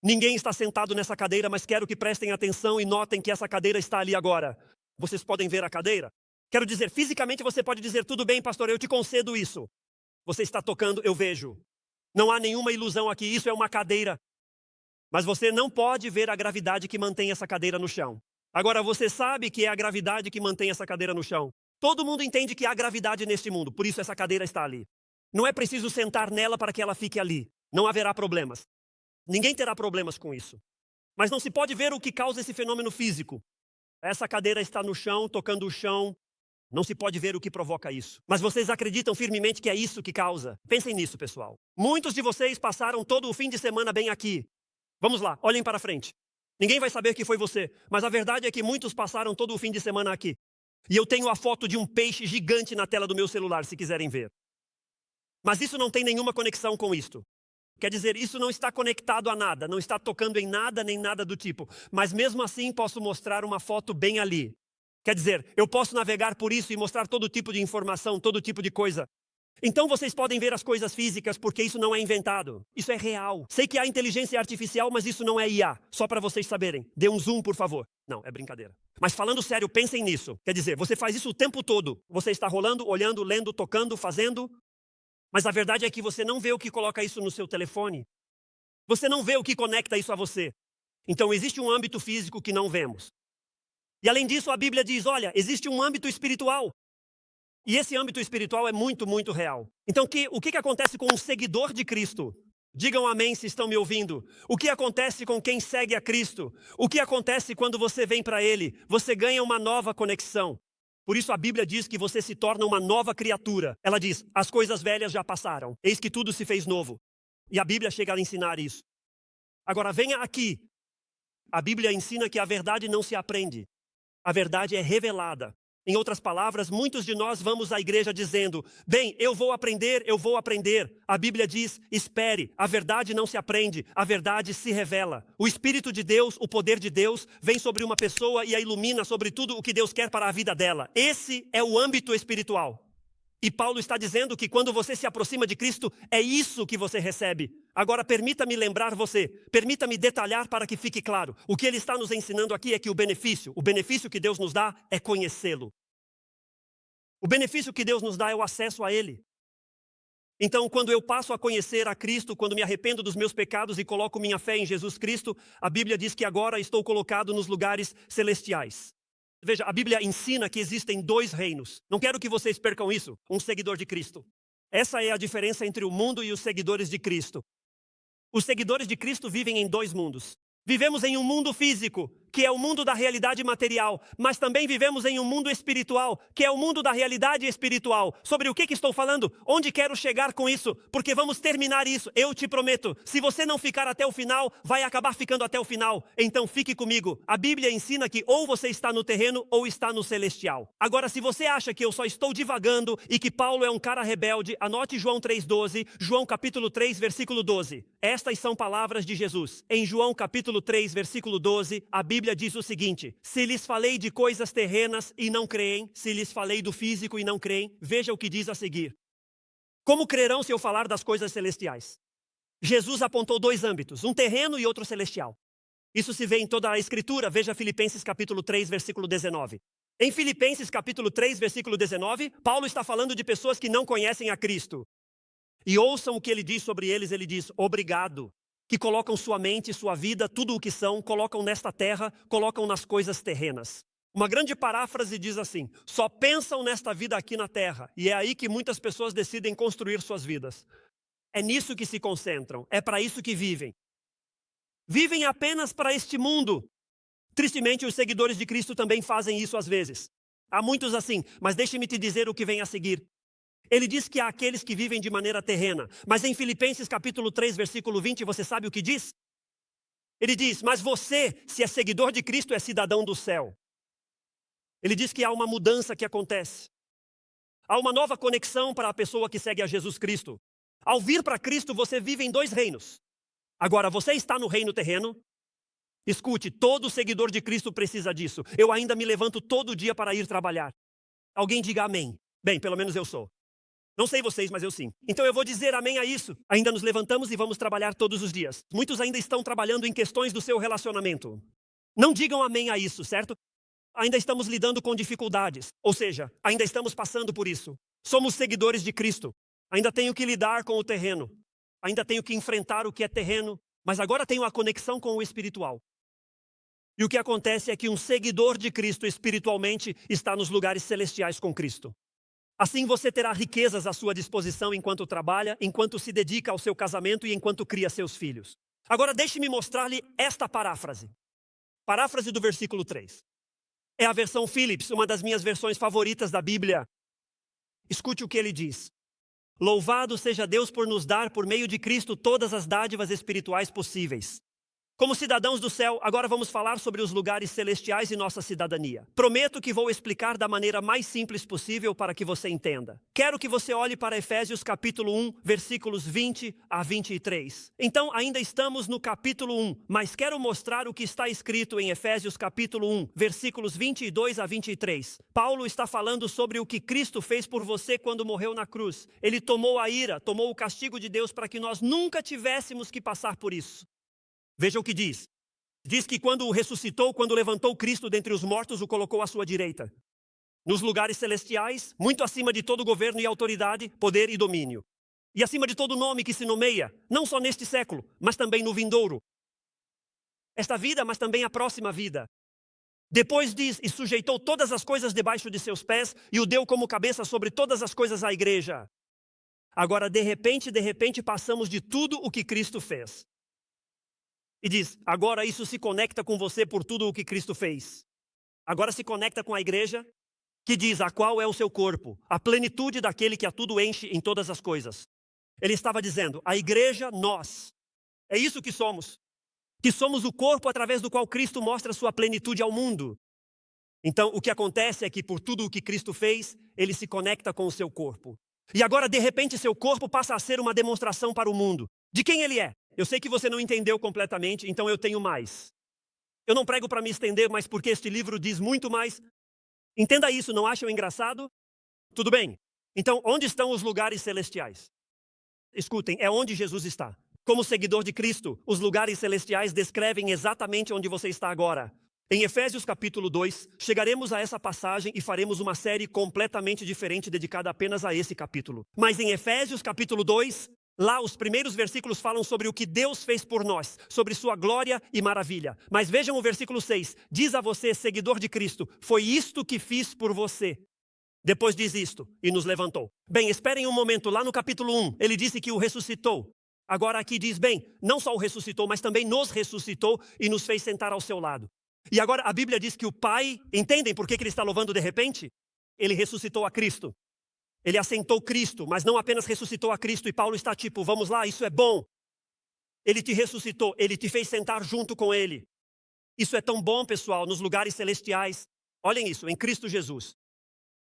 Ninguém está sentado nessa cadeira, mas quero que prestem atenção e notem que essa cadeira está ali agora. Vocês podem ver a cadeira? Quero dizer, fisicamente você pode dizer, tudo bem, pastor, eu te concedo isso. Você está tocando, eu vejo. Não há nenhuma ilusão aqui, isso é uma cadeira. Mas você não pode ver a gravidade que mantém essa cadeira no chão. Agora, você sabe que é a gravidade que mantém essa cadeira no chão. Todo mundo entende que há gravidade neste mundo, por isso essa cadeira está ali. Não é preciso sentar nela para que ela fique ali. Não haverá problemas. Ninguém terá problemas com isso. Mas não se pode ver o que causa esse fenômeno físico. Essa cadeira está no chão, tocando o chão. Não se pode ver o que provoca isso. Mas vocês acreditam firmemente que é isso que causa? Pensem nisso, pessoal. Muitos de vocês passaram todo o fim de semana bem aqui. Vamos lá, olhem para frente. Ninguém vai saber que foi você. Mas a verdade é que muitos passaram todo o fim de semana aqui. E eu tenho a foto de um peixe gigante na tela do meu celular, se quiserem ver. Mas isso não tem nenhuma conexão com isto. Quer dizer, isso não está conectado a nada, não está tocando em nada, nem nada do tipo. Mas mesmo assim posso mostrar uma foto bem ali. Quer dizer, eu posso navegar por isso e mostrar todo tipo de informação, todo tipo de coisa. Então vocês podem ver as coisas físicas porque isso não é inventado. Isso é real. Sei que há inteligência artificial, mas isso não é IA. Só para vocês saberem. Dê um zoom, por favor. Não, é brincadeira. Mas falando sério, pensem nisso. Quer dizer, você faz isso o tempo todo. Você está rolando, olhando, lendo, tocando, fazendo. Mas a verdade é que você não vê o que coloca isso no seu telefone. Você não vê o que conecta isso a você. Então existe um âmbito físico que não vemos. E além disso, a Bíblia diz, olha, existe um âmbito espiritual. E esse âmbito espiritual é muito, muito real. Então, o que acontece com um seguidor de Cristo? Digam amém se estão me ouvindo. O que acontece com quem segue a Cristo? O que acontece quando você vem para Ele? Você ganha uma nova conexão. Por isso a Bíblia diz que você se torna uma nova criatura. Ela diz, as coisas velhas já passaram. Eis que tudo se fez novo. E a Bíblia chega a ensinar isso. Agora, venha aqui. A Bíblia ensina que a verdade não se aprende. A verdade é revelada. Em outras palavras, muitos de nós vamos à igreja dizendo, bem, eu vou aprender, eu vou aprender. A Bíblia diz, espere, a verdade não se aprende, a verdade se revela. O Espírito de Deus, o poder de Deus, vem sobre uma pessoa e a ilumina sobre tudo o que Deus quer para a vida dela. Esse é o âmbito espiritual. E Paulo está dizendo que quando você se aproxima de Cristo, é isso que você recebe. Agora, permita-me lembrar você, permita-me detalhar para que fique claro. O que ele está nos ensinando aqui é que o benefício que Deus nos dá é conhecê-lo. O benefício que Deus nos dá é o acesso a Ele. Então, quando eu passo a conhecer a Cristo, quando me arrependo dos meus pecados e coloco minha fé em Jesus Cristo, a Bíblia diz que agora estou colocado nos lugares celestiais. Veja, a Bíblia ensina que existem dois reinos. Não quero que vocês percam isso, um seguidor de Cristo. Essa é a diferença entre o mundo e os seguidores de Cristo. Os seguidores de Cristo vivem em dois mundos. Vivemos em um mundo físico, que é o mundo da realidade material, mas também vivemos em um mundo espiritual, que é o mundo da realidade espiritual. Sobre o que estou falando? Onde quero chegar com isso? Porque vamos terminar isso, eu te prometo. Se você não ficar até o final, vai acabar ficando até o final. Então fique comigo. A Bíblia ensina que ou você está no terreno ou está no celestial. Agora, se você acha que eu só estou divagando e que Paulo é um cara rebelde, anote João 3,12, João capítulo 3, versículo 12. Estas são palavras de Jesus. Em João capítulo 3, versículo 12, a Bíblia diz o seguinte, se lhes falei de coisas terrenas e não creem, se lhes falei do físico e não creem, veja o que diz a seguir. Como crerão se eu falar das coisas celestiais? Jesus apontou dois âmbitos, um terreno e outro celestial. Isso se vê em toda a Escritura, veja Filipenses capítulo 3, versículo 19. Em Filipenses capítulo 3, versículo 19, Paulo está falando de pessoas que não conhecem a Cristo. E ouçam o que ele diz sobre eles, ele diz, obrigado. Que colocam sua mente, sua vida, tudo o que são, colocam nesta terra, colocam nas coisas terrenas. Uma grande paráfrase diz assim, só pensam nesta vida aqui na terra, e é aí que muitas pessoas decidem construir suas vidas. É nisso que se concentram, é para isso que vivem. Vivem apenas para este mundo. Tristemente, os seguidores de Cristo também fazem isso às vezes. Há muitos assim, mas deixe-me te dizer o que vem a seguir. Ele diz que há aqueles que vivem de maneira terrena. Mas em Filipenses capítulo 3, versículo 20, você sabe o que diz? Ele diz, mas você, se é seguidor de Cristo, é cidadão do céu. Ele diz que há uma mudança que acontece. Há uma nova conexão para a pessoa que segue a Jesus Cristo. Ao vir para Cristo, você vive em dois reinos. Agora, você está no reino terreno. Escute, todo seguidor de Cristo precisa disso. Eu ainda me levanto todo dia para ir trabalhar. Alguém diga amém. Bem, pelo menos eu sou. Não sei vocês, mas eu sim. Então eu vou dizer amém a isso. Ainda nos levantamos e vamos trabalhar todos os dias. Muitos ainda estão trabalhando em questões do seu relacionamento. Não digam amém a isso, certo? Ainda estamos lidando com dificuldades, ou seja, ainda estamos passando por isso. Somos seguidores de Cristo. Ainda tenho que lidar com o terreno. Ainda tenho que enfrentar o que é terreno, mas agora tenho a conexão com o espiritual. E o que acontece é que um seguidor de Cristo espiritualmente está nos lugares celestiais com Cristo. Assim você terá riquezas à sua disposição enquanto trabalha, enquanto se dedica ao seu casamento e enquanto cria seus filhos. Agora deixe-me mostrar-lhe esta paráfrase. Paráfrase do versículo 3. É a versão Phillips, uma das minhas versões favoritas da Bíblia. Escute o que ele diz. Louvado seja Deus por nos dar, por meio de Cristo, todas as dádivas espirituais possíveis. Como cidadãos do céu, agora vamos falar sobre os lugares celestiais e nossa cidadania. Prometo que vou explicar da maneira mais simples possível para que você entenda. Quero que você olhe para Efésios capítulo 1, versículos 20 a 23. Então, ainda estamos no capítulo 1, mas quero mostrar o que está escrito em Efésios capítulo 1, versículos 22 a 23. Paulo está falando sobre o que Cristo fez por você quando morreu na cruz. Ele tomou a ira, tomou o castigo de Deus para que nós nunca tivéssemos que passar por isso. Veja o que diz. Diz que quando o ressuscitou, quando levantou Cristo dentre os mortos, o colocou à sua direita. Nos lugares celestiais, muito acima de todo governo e autoridade, poder e domínio. E acima de todo nome que se nomeia, não só neste século, mas também no vindouro. Esta vida, mas também a próxima vida. Depois diz, e sujeitou todas as coisas debaixo de seus pés, e o deu como cabeça sobre todas as coisas à igreja. Agora, de repente, passamos de tudo o que Cristo fez. E diz, agora isso se conecta com você por tudo o que Cristo fez. Agora se conecta com a igreja, que diz, a qual é o seu corpo, a plenitude daquele que a tudo enche em todas as coisas. Ele estava dizendo, a igreja, nós. É isso que somos o corpo através do qual Cristo mostra sua plenitude ao mundo. Então, o que acontece é que por tudo o que Cristo fez, ele se conecta com o seu corpo. E agora, de repente, seu corpo passa a ser uma demonstração para o mundo. De quem ele é? Eu sei que você não entendeu completamente, então eu tenho mais. Eu não prego para me estender, mas porque este livro diz muito mais. Entenda isso, não acham engraçado? Tudo bem. Então, onde estão os lugares celestiais? Escutem, é onde Jesus está. Como seguidor de Cristo, os lugares celestiais descrevem exatamente onde você está agora. Em Efésios capítulo 2, chegaremos a essa passagem e faremos uma série completamente diferente dedicada apenas a esse capítulo. Mas em Efésios capítulo 2, lá os primeiros versículos falam sobre o que Deus fez por nós, sobre sua glória e maravilha. Mas vejam o versículo 6, diz a você, seguidor de Cristo, foi isto que fiz por você. Depois diz isto, e nos levantou. Bem, esperem um momento, lá no capítulo 1, ele disse que o ressuscitou. Agora aqui diz, bem, não só o ressuscitou, mas também nos ressuscitou e nos fez sentar ao seu lado. E agora a Bíblia diz que o Pai, entendem por que ele está louvando de repente? Ele ressuscitou a Cristo. Ele assentou Cristo, mas não apenas ressuscitou a Cristo e Paulo está tipo, vamos lá, isso é bom. Ele te ressuscitou, ele te fez sentar junto com ele. Isso é tão bom, pessoal, nos lugares celestiais. Olhem isso, em Cristo Jesus.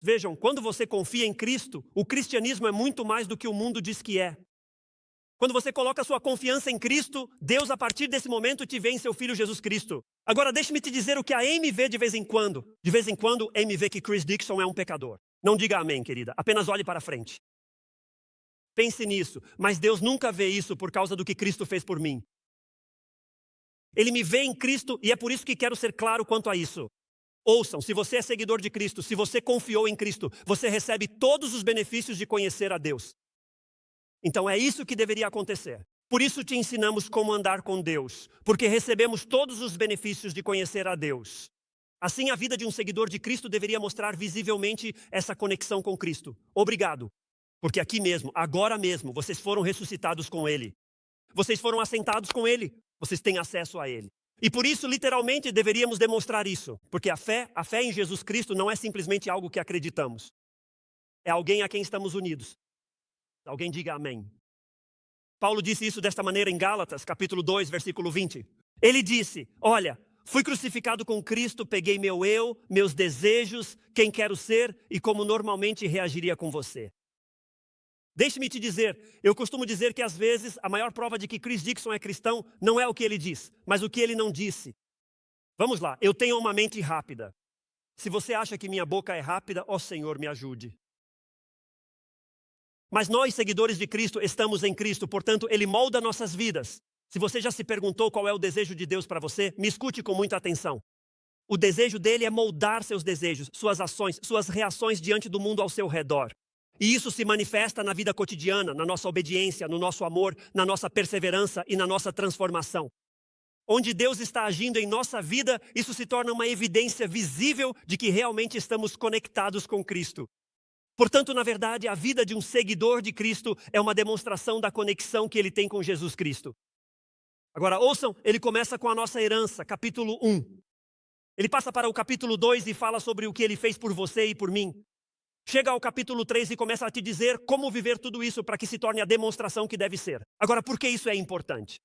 Vejam, quando você confia em Cristo, o cristianismo é muito mais do que o mundo diz que é. Quando você coloca sua confiança em Cristo, Deus a partir desse momento te vê em seu Filho Jesus Cristo. Agora deixe-me te dizer o que a Amy vê de vez em quando. De vez em quando, Amy vê que Chris Dixon é um pecador. Não diga amém, querida. Apenas olhe para frente. Pense nisso. Mas Deus nunca vê isso por causa do que Cristo fez por mim. Ele me vê em Cristo e é por isso que quero ser claro quanto a isso. Ouçam, se você é seguidor de Cristo, se você confiou em Cristo, você recebe todos os benefícios de conhecer a Deus. Então é isso que deveria acontecer. Por isso te ensinamos como andar com Deus, porque recebemos todos os benefícios de conhecer a Deus. Assim, a vida de um seguidor de Cristo deveria mostrar visivelmente essa conexão com Cristo. Obrigado, porque aqui mesmo, agora mesmo, vocês foram ressuscitados com Ele. Vocês foram assentados com Ele, vocês têm acesso a Ele. E por isso, literalmente, deveríamos demonstrar isso, porque a fé em Jesus Cristo não é simplesmente algo que acreditamos. É alguém a quem estamos unidos. Alguém diga amém. Paulo disse isso desta maneira em Gálatas, capítulo 2, versículo 20. Ele disse, olha, fui crucificado com Cristo, peguei meu eu, meus desejos, quem quero ser e como normalmente reagiria com você. Deixe-me te dizer, eu costumo dizer que às vezes a maior prova de que Chris Dixon é cristão não é o que ele diz, mas o que ele não disse. Vamos lá, eu tenho uma mente rápida. Se você acha que minha boca é rápida, ó Senhor, me ajude. Mas nós, seguidores de Cristo, estamos em Cristo, portanto, Ele molda nossas vidas. Se você já se perguntou qual é o desejo de Deus para você, me escute com muita atenção. O desejo dele é moldar seus desejos, suas ações, suas reações diante do mundo ao seu redor. E isso se manifesta na vida cotidiana, na nossa obediência, no nosso amor, na nossa perseverança e na nossa transformação. Onde Deus está agindo em nossa vida, isso se torna uma evidência visível de que realmente estamos conectados com Cristo. Portanto, na verdade, a vida de um seguidor de Cristo é uma demonstração da conexão que ele tem com Jesus Cristo. Agora, ouçam, ele começa com a nossa herança, capítulo 1. Ele passa para o capítulo 2 e fala sobre o que ele fez por você e por mim. Chega ao capítulo 3 e começa a te dizer como viver tudo isso para que se torne a demonstração que deve ser. Agora, por que isso é importante?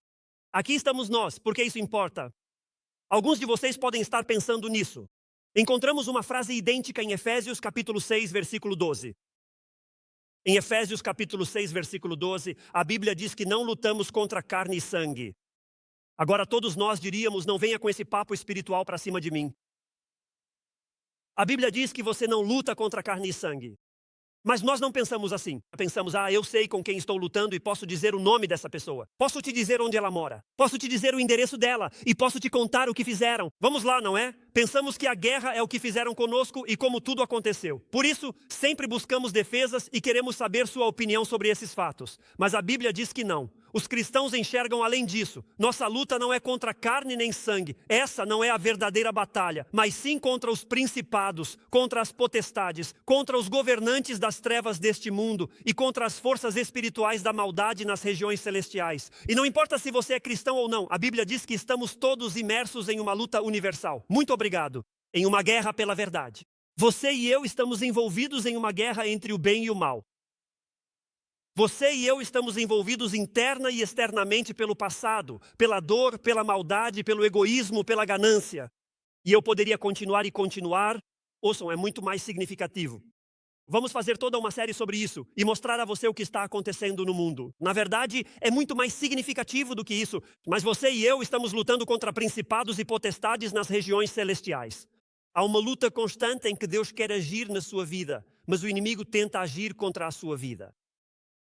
Aqui estamos nós, por que isso importa? Alguns de vocês podem estar pensando nisso. Encontramos uma frase idêntica em Efésios capítulo 6, versículo 12. Em Efésios capítulo 6, versículo 12, a Bíblia diz que não lutamos contra carne e sangue. Agora todos nós diríamos, não venha com esse papo espiritual para cima de mim. A Bíblia diz que você não luta contra carne e sangue. Mas nós não pensamos assim. Pensamos, eu sei com quem estou lutando e posso dizer o nome dessa pessoa. Posso te dizer onde ela mora. Posso te dizer o endereço dela e posso te contar o que fizeram. Vamos lá, não é? Pensamos que a guerra é o que fizeram conosco e como tudo aconteceu. Por isso, sempre buscamos defesas e queremos saber sua opinião sobre esses fatos. Mas a Bíblia diz que não. Os cristãos enxergam além disso. Nossa luta não é contra carne nem sangue. Essa não é a verdadeira batalha, mas sim contra os principados, contra as potestades, contra os governantes das trevas deste mundo e contra as forças espirituais da maldade nas regiões celestiais. E não importa se você é cristão ou não, a Bíblia diz que estamos todos imersos em uma luta universal. Muito obrigado. Em uma guerra pela verdade. Você e eu estamos envolvidos em uma guerra entre o bem e o mal. Você e eu estamos envolvidos interna e externamente pelo passado, pela dor, pela maldade, pelo egoísmo, pela ganância. E eu poderia continuar e continuar. Ouçam, é muito mais significativo. Vamos fazer toda uma série sobre isso e mostrar a você o que está acontecendo no mundo. Na verdade, é muito mais significativo do que isso. Mas você e eu estamos lutando contra principados e potestades nas regiões celestiais. Há uma luta constante em que Deus quer agir na sua vida, mas o inimigo tenta agir contra a sua vida.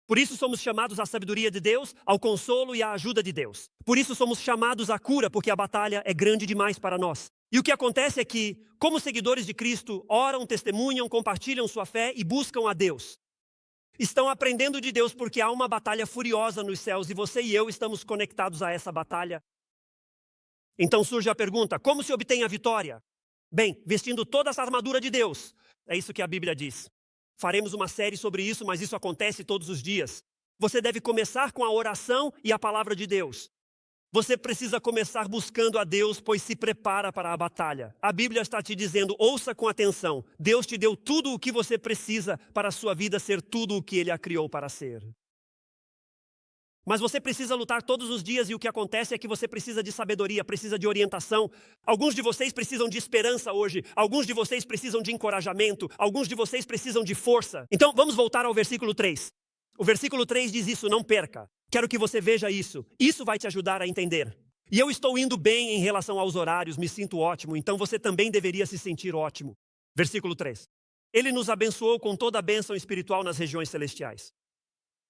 Por isso somos chamados à sabedoria de Deus, ao consolo e à ajuda de Deus. Por isso somos chamados à cura, porque a batalha é grande demais para nós. E o que acontece é que, como seguidores de Cristo, oram, testemunham, compartilham sua fé e buscam a Deus. Estão aprendendo de Deus porque há uma batalha furiosa nos céus e você e eu estamos conectados a essa batalha. Então surge a pergunta, como se obtém a vitória? Bem, vestindo toda essa armadura de Deus. É isso que a Bíblia diz. Faremos uma série sobre isso, mas isso acontece todos os dias. Você deve começar com a oração e a palavra de Deus. Você precisa começar buscando a Deus, pois se prepara para a batalha. A Bíblia está te dizendo, ouça com atenção. Deus te deu tudo o que você precisa para a sua vida ser tudo o que Ele a criou para ser. Mas você precisa lutar todos os dias e o que acontece é que você precisa de sabedoria, precisa de orientação. Alguns de vocês precisam de esperança hoje, alguns de vocês precisam de encorajamento, alguns de vocês precisam de força. Então vamos voltar ao versículo 3. O versículo 3 diz isso, não perca. Quero que você veja isso. Isso vai te ajudar a entender. E eu estou indo bem em relação aos horários, me sinto ótimo, então você também deveria se sentir ótimo. Versículo 3. Ele nos abençoou com toda a bênção espiritual nas regiões celestiais.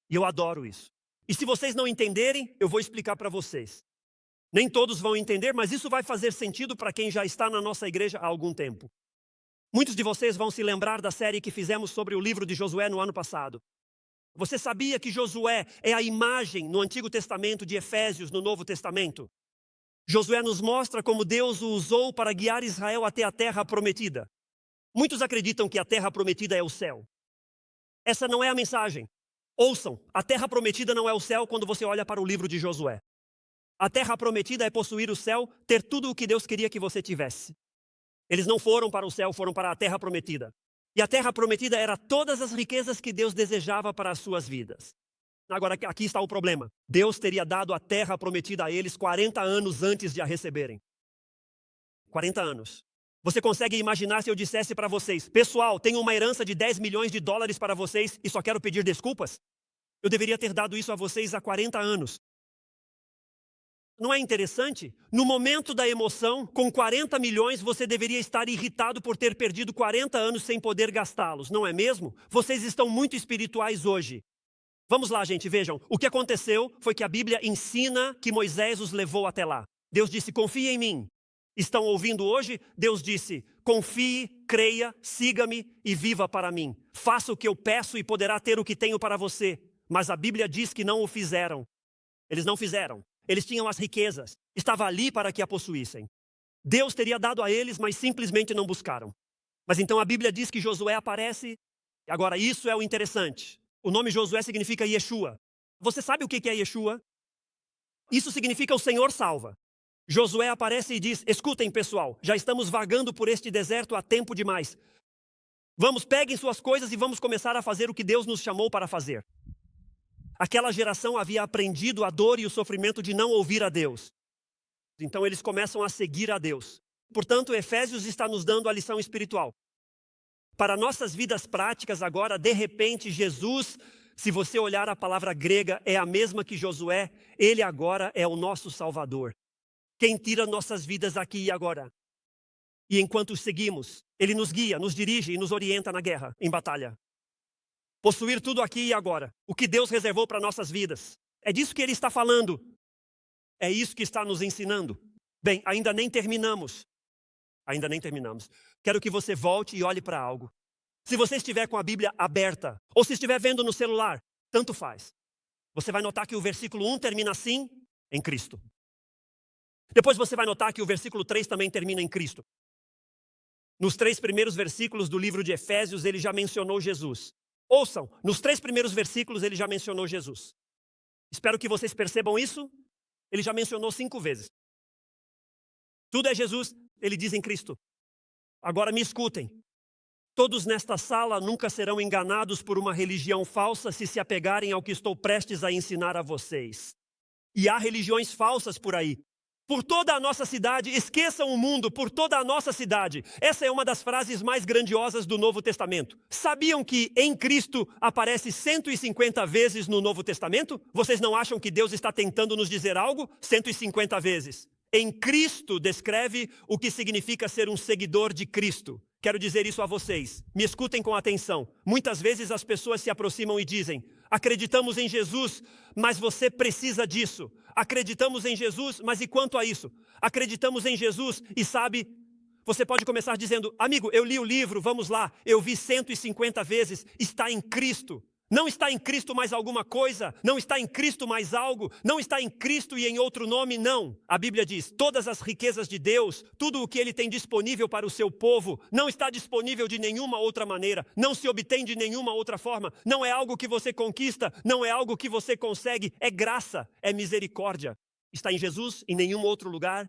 E eu adoro isso. E se vocês não entenderem, eu vou explicar para vocês. Nem todos vão entender, mas isso vai fazer sentido para quem já está na nossa igreja há algum tempo. Muitos de vocês vão se lembrar da série que fizemos sobre o livro de Josué no ano passado. Você sabia que Josué é a imagem no Antigo Testamento de Efésios no Novo Testamento? Josué nos mostra como Deus o usou para guiar Israel até a terra prometida. Muitos acreditam que a terra prometida é o céu. Essa não é a mensagem. Ouçam, a terra prometida não é o céu quando você olha para o livro de Josué. A terra prometida é possuir o céu, ter tudo o que Deus queria que você tivesse. Eles não foram para o céu, foram para a terra prometida. E a terra prometida era todas as riquezas que Deus desejava para as suas vidas. Agora, aqui está o problema. Deus teria dado a terra prometida a eles 40 anos antes de a receberem. 40 anos. Você consegue imaginar se eu dissesse para vocês, pessoal, tenho uma herança de 10 milhões de dólares para vocês e só quero pedir desculpas? Eu deveria ter dado isso a vocês há 40 anos. Não é interessante? No momento da emoção, com 40 milhões, você deveria estar irritado por ter perdido 40 anos sem poder gastá-los, não é mesmo? Vocês estão muito espirituais hoje. Vamos lá, gente, vejam. O que aconteceu foi que a Bíblia ensina que Moisés os levou até lá. Deus disse, confia em mim. estão ouvindo hoje, Deus disse: confie, creia, siga-me e viva para mim. Faça o que eu peço e poderá ter o que tenho para você. Mas a Bíblia diz que não o fizeram. Eles não fizeram. Eles tinham as riquezas. Estava ali para que a possuíssem. Deus teria dado a eles, mas simplesmente não buscaram. Mas então a Bíblia diz que Josué aparece. Agora, isso é o interessante. O nome Josué significa Yeshua. Você sabe o que é Yeshua? Isso significa o Senhor salva. Josué aparece e diz: escutem, pessoal, já estamos vagando por este deserto há tempo demais. Vamos, peguem suas coisas e vamos começar a fazer o que Deus nos chamou para fazer. Aquela geração havia aprendido a dor e o sofrimento de não ouvir a Deus. Então eles começam a seguir a Deus. Portanto, Efésios está nos dando a lição espiritual. Para nossas vidas práticas agora, de repente, Jesus, se você olhar a palavra grega, é a mesma que Josué. Ele agora é o nosso Salvador. Quem tira nossas vidas aqui e agora. E enquanto seguimos, Ele nos guia, nos dirige e nos orienta na guerra, em batalha. Possuir tudo aqui e agora. O que Deus reservou para nossas vidas. É disso que Ele está falando. É isso que está nos ensinando. Bem, ainda nem terminamos. Ainda nem terminamos. Quero que você volte e olhe para algo. Se você estiver com a Bíblia aberta, ou se estiver vendo no celular, tanto faz. Você vai notar que o versículo 1 termina assim, em Cristo. Depois você vai notar que o versículo 3 também termina em Cristo. Nos 3 primeiros versículos do livro de Efésios, ele já mencionou Jesus. Ouçam, nos 3 primeiros versículos ele já mencionou Jesus. Espero que vocês percebam isso. Ele já mencionou 5 vezes. Tudo é Jesus, ele diz em Cristo. Agora me escutem. Todos nesta sala nunca serão enganados por uma religião falsa se apegarem ao que estou prestes a ensinar a vocês. E há religiões falsas por aí. Por toda a nossa cidade, esqueçam o mundo, por toda a nossa cidade. Essa é uma das frases mais grandiosas do Novo Testamento. Sabiam que em Cristo aparece 150 vezes no Novo Testamento? Vocês não acham que Deus está tentando nos dizer algo? 150 vezes. Em Cristo descreve o que significa ser um seguidor de Cristo. Quero dizer isso a vocês. Me escutem com atenção. Muitas vezes as pessoas se aproximam e dizem: acreditamos em Jesus, mas você precisa disso. Acreditamos em Jesus, mas e quanto a isso? Acreditamos em Jesus e sabe, você pode começar dizendo: amigo, eu li o livro, vamos lá, eu vi 150 vezes, está em Cristo. Não está em Cristo mais alguma coisa, não está em Cristo mais algo, não está em Cristo e em outro nome, não. A Bíblia diz: todas as riquezas de Deus, tudo o que Ele tem disponível para o seu povo, não está disponível de nenhuma outra maneira, não se obtém de nenhuma outra forma, não é algo que você conquista, não é algo que você consegue, é graça, é misericórdia. Está em Jesus, em nenhum outro lugar,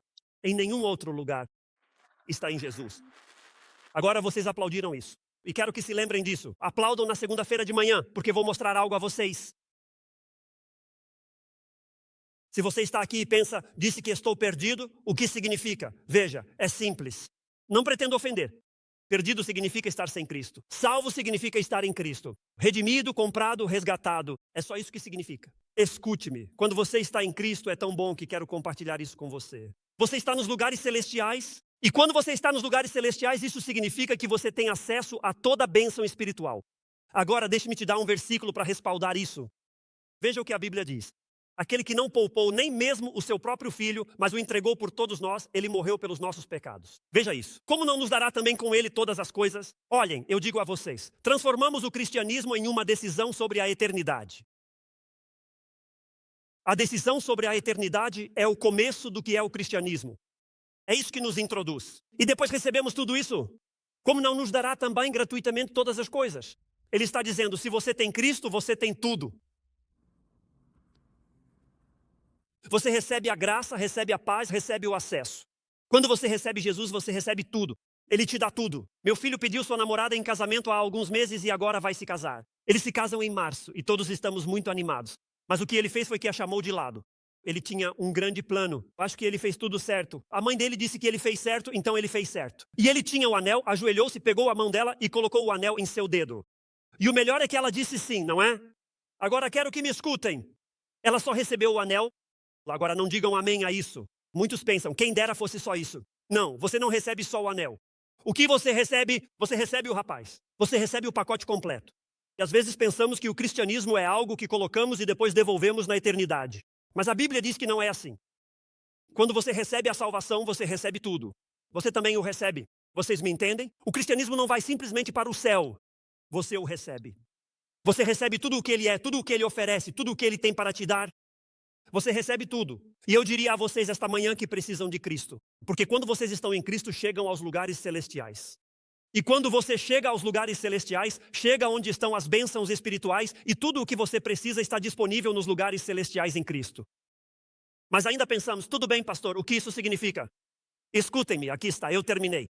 está em Jesus. Agora vocês aplaudiram isso. E quero que se lembrem disso. Aplaudam na segunda-feira de manhã, porque vou mostrar algo a vocês. Se você está aqui e pensa: disse que estou perdido, o que significa? Veja, é simples. Não pretendo ofender. Perdido significa estar sem Cristo. Salvo significa estar em Cristo. Redimido, comprado, resgatado. É só isso que significa. Escute-me. Quando você está em Cristo, é tão bom que quero compartilhar isso com você. Você está nos lugares celestiais. E quando você está nos lugares celestiais, isso significa que você tem acesso a toda a bênção espiritual. Agora, deixe-me te dar um versículo para respaldar isso. Veja o que a Bíblia diz. Aquele que não poupou nem mesmo o seu próprio filho, mas o entregou por todos nós, ele morreu pelos nossos pecados. Veja isso. Como não nos dará também com ele todas as coisas? Olhem, eu digo a vocês, transformamos o cristianismo em uma decisão sobre a eternidade. A decisão sobre a eternidade é o começo do que é o cristianismo. É isso que nos introduz. E depois recebemos tudo isso. Como não nos dará também gratuitamente todas as coisas? Ele está dizendo: se você tem Cristo, você tem tudo. Você recebe a graça, recebe a paz, recebe o acesso. Quando você recebe Jesus, você recebe tudo. Ele te dá tudo. Meu filho pediu sua namorada em casamento há alguns meses e agora vai se casar. Eles se casam em março e todos estamos muito animados. Mas o que ele fez foi que a chamou de lado. Ele tinha um grande plano. Acho que ele fez tudo certo. A mãe dele disse que ele fez certo, então ele fez certo. E ele tinha o anel, ajoelhou-se, pegou a mão dela e colocou o anel em seu dedo. E o melhor é que ela disse sim, não é? Agora quero que me escutem. Ela só recebeu o anel. Agora não digam amém a isso. Muitos pensam: quem dera fosse só isso. Não, você não recebe só o anel. O que você recebe o rapaz. Você recebe o pacote completo. E às vezes pensamos que o cristianismo é algo que colocamos e depois devolvemos na eternidade. Mas a Bíblia diz que não é assim. Quando você recebe a salvação, você recebe tudo. Você também o recebe. Vocês me entendem? O cristianismo não vai simplesmente para o céu. Você o recebe. Você recebe tudo o que ele é, tudo o que ele oferece, tudo o que ele tem para te dar. Você recebe tudo. E eu diria a vocês esta manhã que precisam de Cristo. Porque quando vocês estão em Cristo, chegam aos lugares celestiais. E quando você chega aos lugares celestiais, chega onde estão as bênçãos espirituais e tudo o que você precisa está disponível nos lugares celestiais em Cristo. Mas ainda pensamos, tudo bem, pastor, o que isso significa? Escutem-me, aqui está, eu terminei.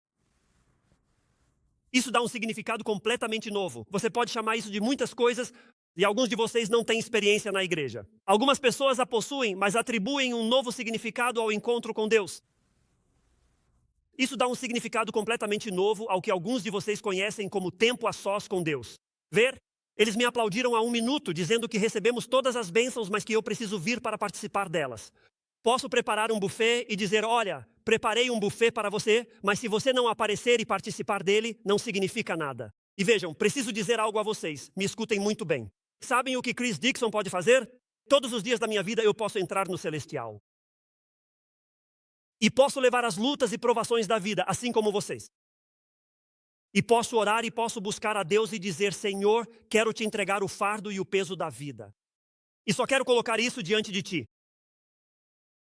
Isso dá um significado completamente novo. Você pode chamar isso de muitas coisas e alguns de vocês não têm experiência na igreja. Algumas pessoas a possuem, mas atribuem um novo significado ao encontro com Deus. Isso dá um significado completamente novo ao que alguns de vocês conhecem como tempo a sós com Deus. Ver? Eles me aplaudiram há 1 minuto, dizendo que recebemos todas as bênçãos, mas que eu preciso vir para participar delas. Posso preparar um buffet e dizer, olha, preparei um buffet para você, mas se você não aparecer e participar dele, não significa nada. E vejam, preciso dizer algo a vocês, me escutem muito bem. Sabem o que Chris Dixon pode fazer? Todos os dias da minha vida eu posso entrar no celestial. E posso levar as lutas e provações da vida, assim como vocês. E posso orar e posso buscar a Deus e dizer, Senhor, quero te entregar o fardo e o peso da vida. E só quero colocar isso diante de ti.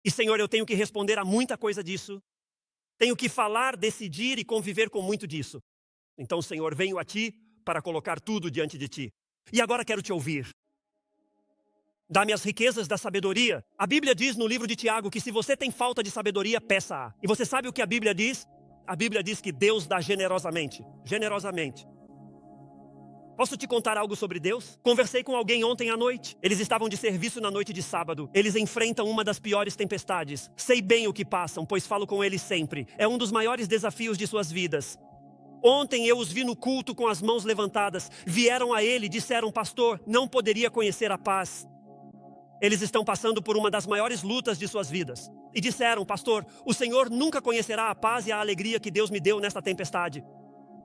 E Senhor, eu tenho que responder a muita coisa disso. Tenho que falar, decidir e conviver com muito disso. Então, Senhor, venho a ti para colocar tudo diante de ti. E agora quero te ouvir. Dá-me as riquezas da sabedoria. A Bíblia diz no livro de Tiago que se você tem falta de sabedoria, peça-a. E você sabe o que a Bíblia diz? A Bíblia diz que Deus dá generosamente. Generosamente. Posso te contar algo sobre Deus? Conversei com alguém ontem à noite. Eles estavam de serviço na noite de sábado. Eles enfrentam uma das piores tempestades. Sei bem o que passam, pois falo com eles sempre. É um dos maiores desafios de suas vidas. Ontem eu os vi no culto com as mãos levantadas. Vieram a ele e disseram, pastor, não poderia conhecer a paz. Eles estão passando por uma das maiores lutas de suas vidas. E disseram, pastor, o Senhor nunca conhecerá a paz e a alegria que Deus me deu nesta tempestade.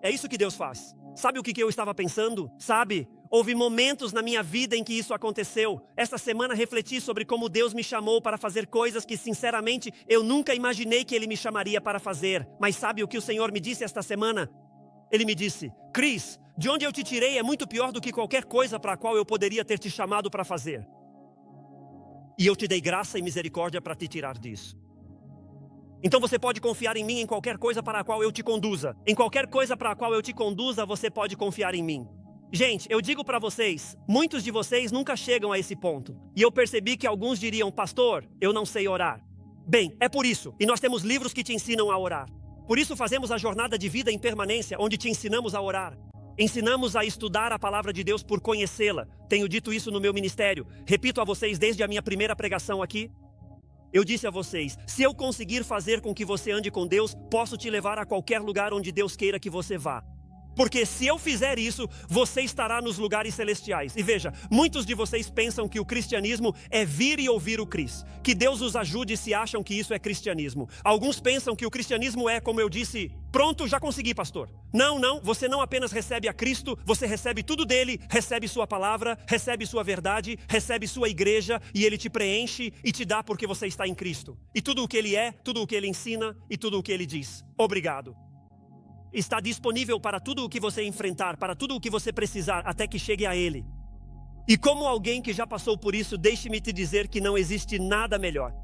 É isso que Deus faz. Sabe o que eu estava pensando? Sabe, houve momentos na minha vida em que isso aconteceu. Esta semana refleti sobre como Deus me chamou para fazer coisas que, sinceramente, eu nunca imaginei que Ele me chamaria para fazer. Mas sabe o que o Senhor me disse esta semana? Ele me disse, Chris, de onde eu te tirei é muito pior do que qualquer coisa para a qual eu poderia ter te chamado para fazer. E eu te dei graça e misericórdia para te tirar disso. Então você pode confiar em mim em qualquer coisa para a qual eu te conduza. Em qualquer coisa para a qual eu te conduza, você pode confiar em mim. Gente, eu digo para vocês, muitos de vocês nunca chegam a esse ponto. E eu percebi que alguns diriam, pastor, eu não sei orar. Bem, é por isso. E nós temos livros que te ensinam a orar. Por isso fazemos a jornada de vida em permanência, onde te ensinamos a orar. Ensinamos a estudar a palavra de Deus por conhecê-la. Tenho dito isso no meu ministério. Repito a vocês desde a minha primeira pregação aqui. Eu disse a vocês, se eu conseguir fazer com que você ande com Deus, posso te levar a qualquer lugar onde Deus queira que você vá. Porque se eu fizer isso, você estará nos lugares celestiais. E veja, muitos de vocês pensam que o cristianismo é vir e ouvir o Cris. Que Deus os ajude se acham que isso é cristianismo. Alguns pensam que o cristianismo é, como eu disse, pronto, já consegui, pastor. Não, você não apenas recebe a Cristo, você recebe tudo dele, recebe sua palavra, recebe sua verdade, recebe sua igreja, e ele te preenche e te dá porque você está em Cristo. E tudo o que ele é, tudo o que ele ensina e tudo o que ele diz. Obrigado. Está disponível para tudo o que você enfrentar, para tudo o que você precisar, até que chegue a Ele. E como alguém que já passou por isso, deixe-me te dizer que não existe nada melhor.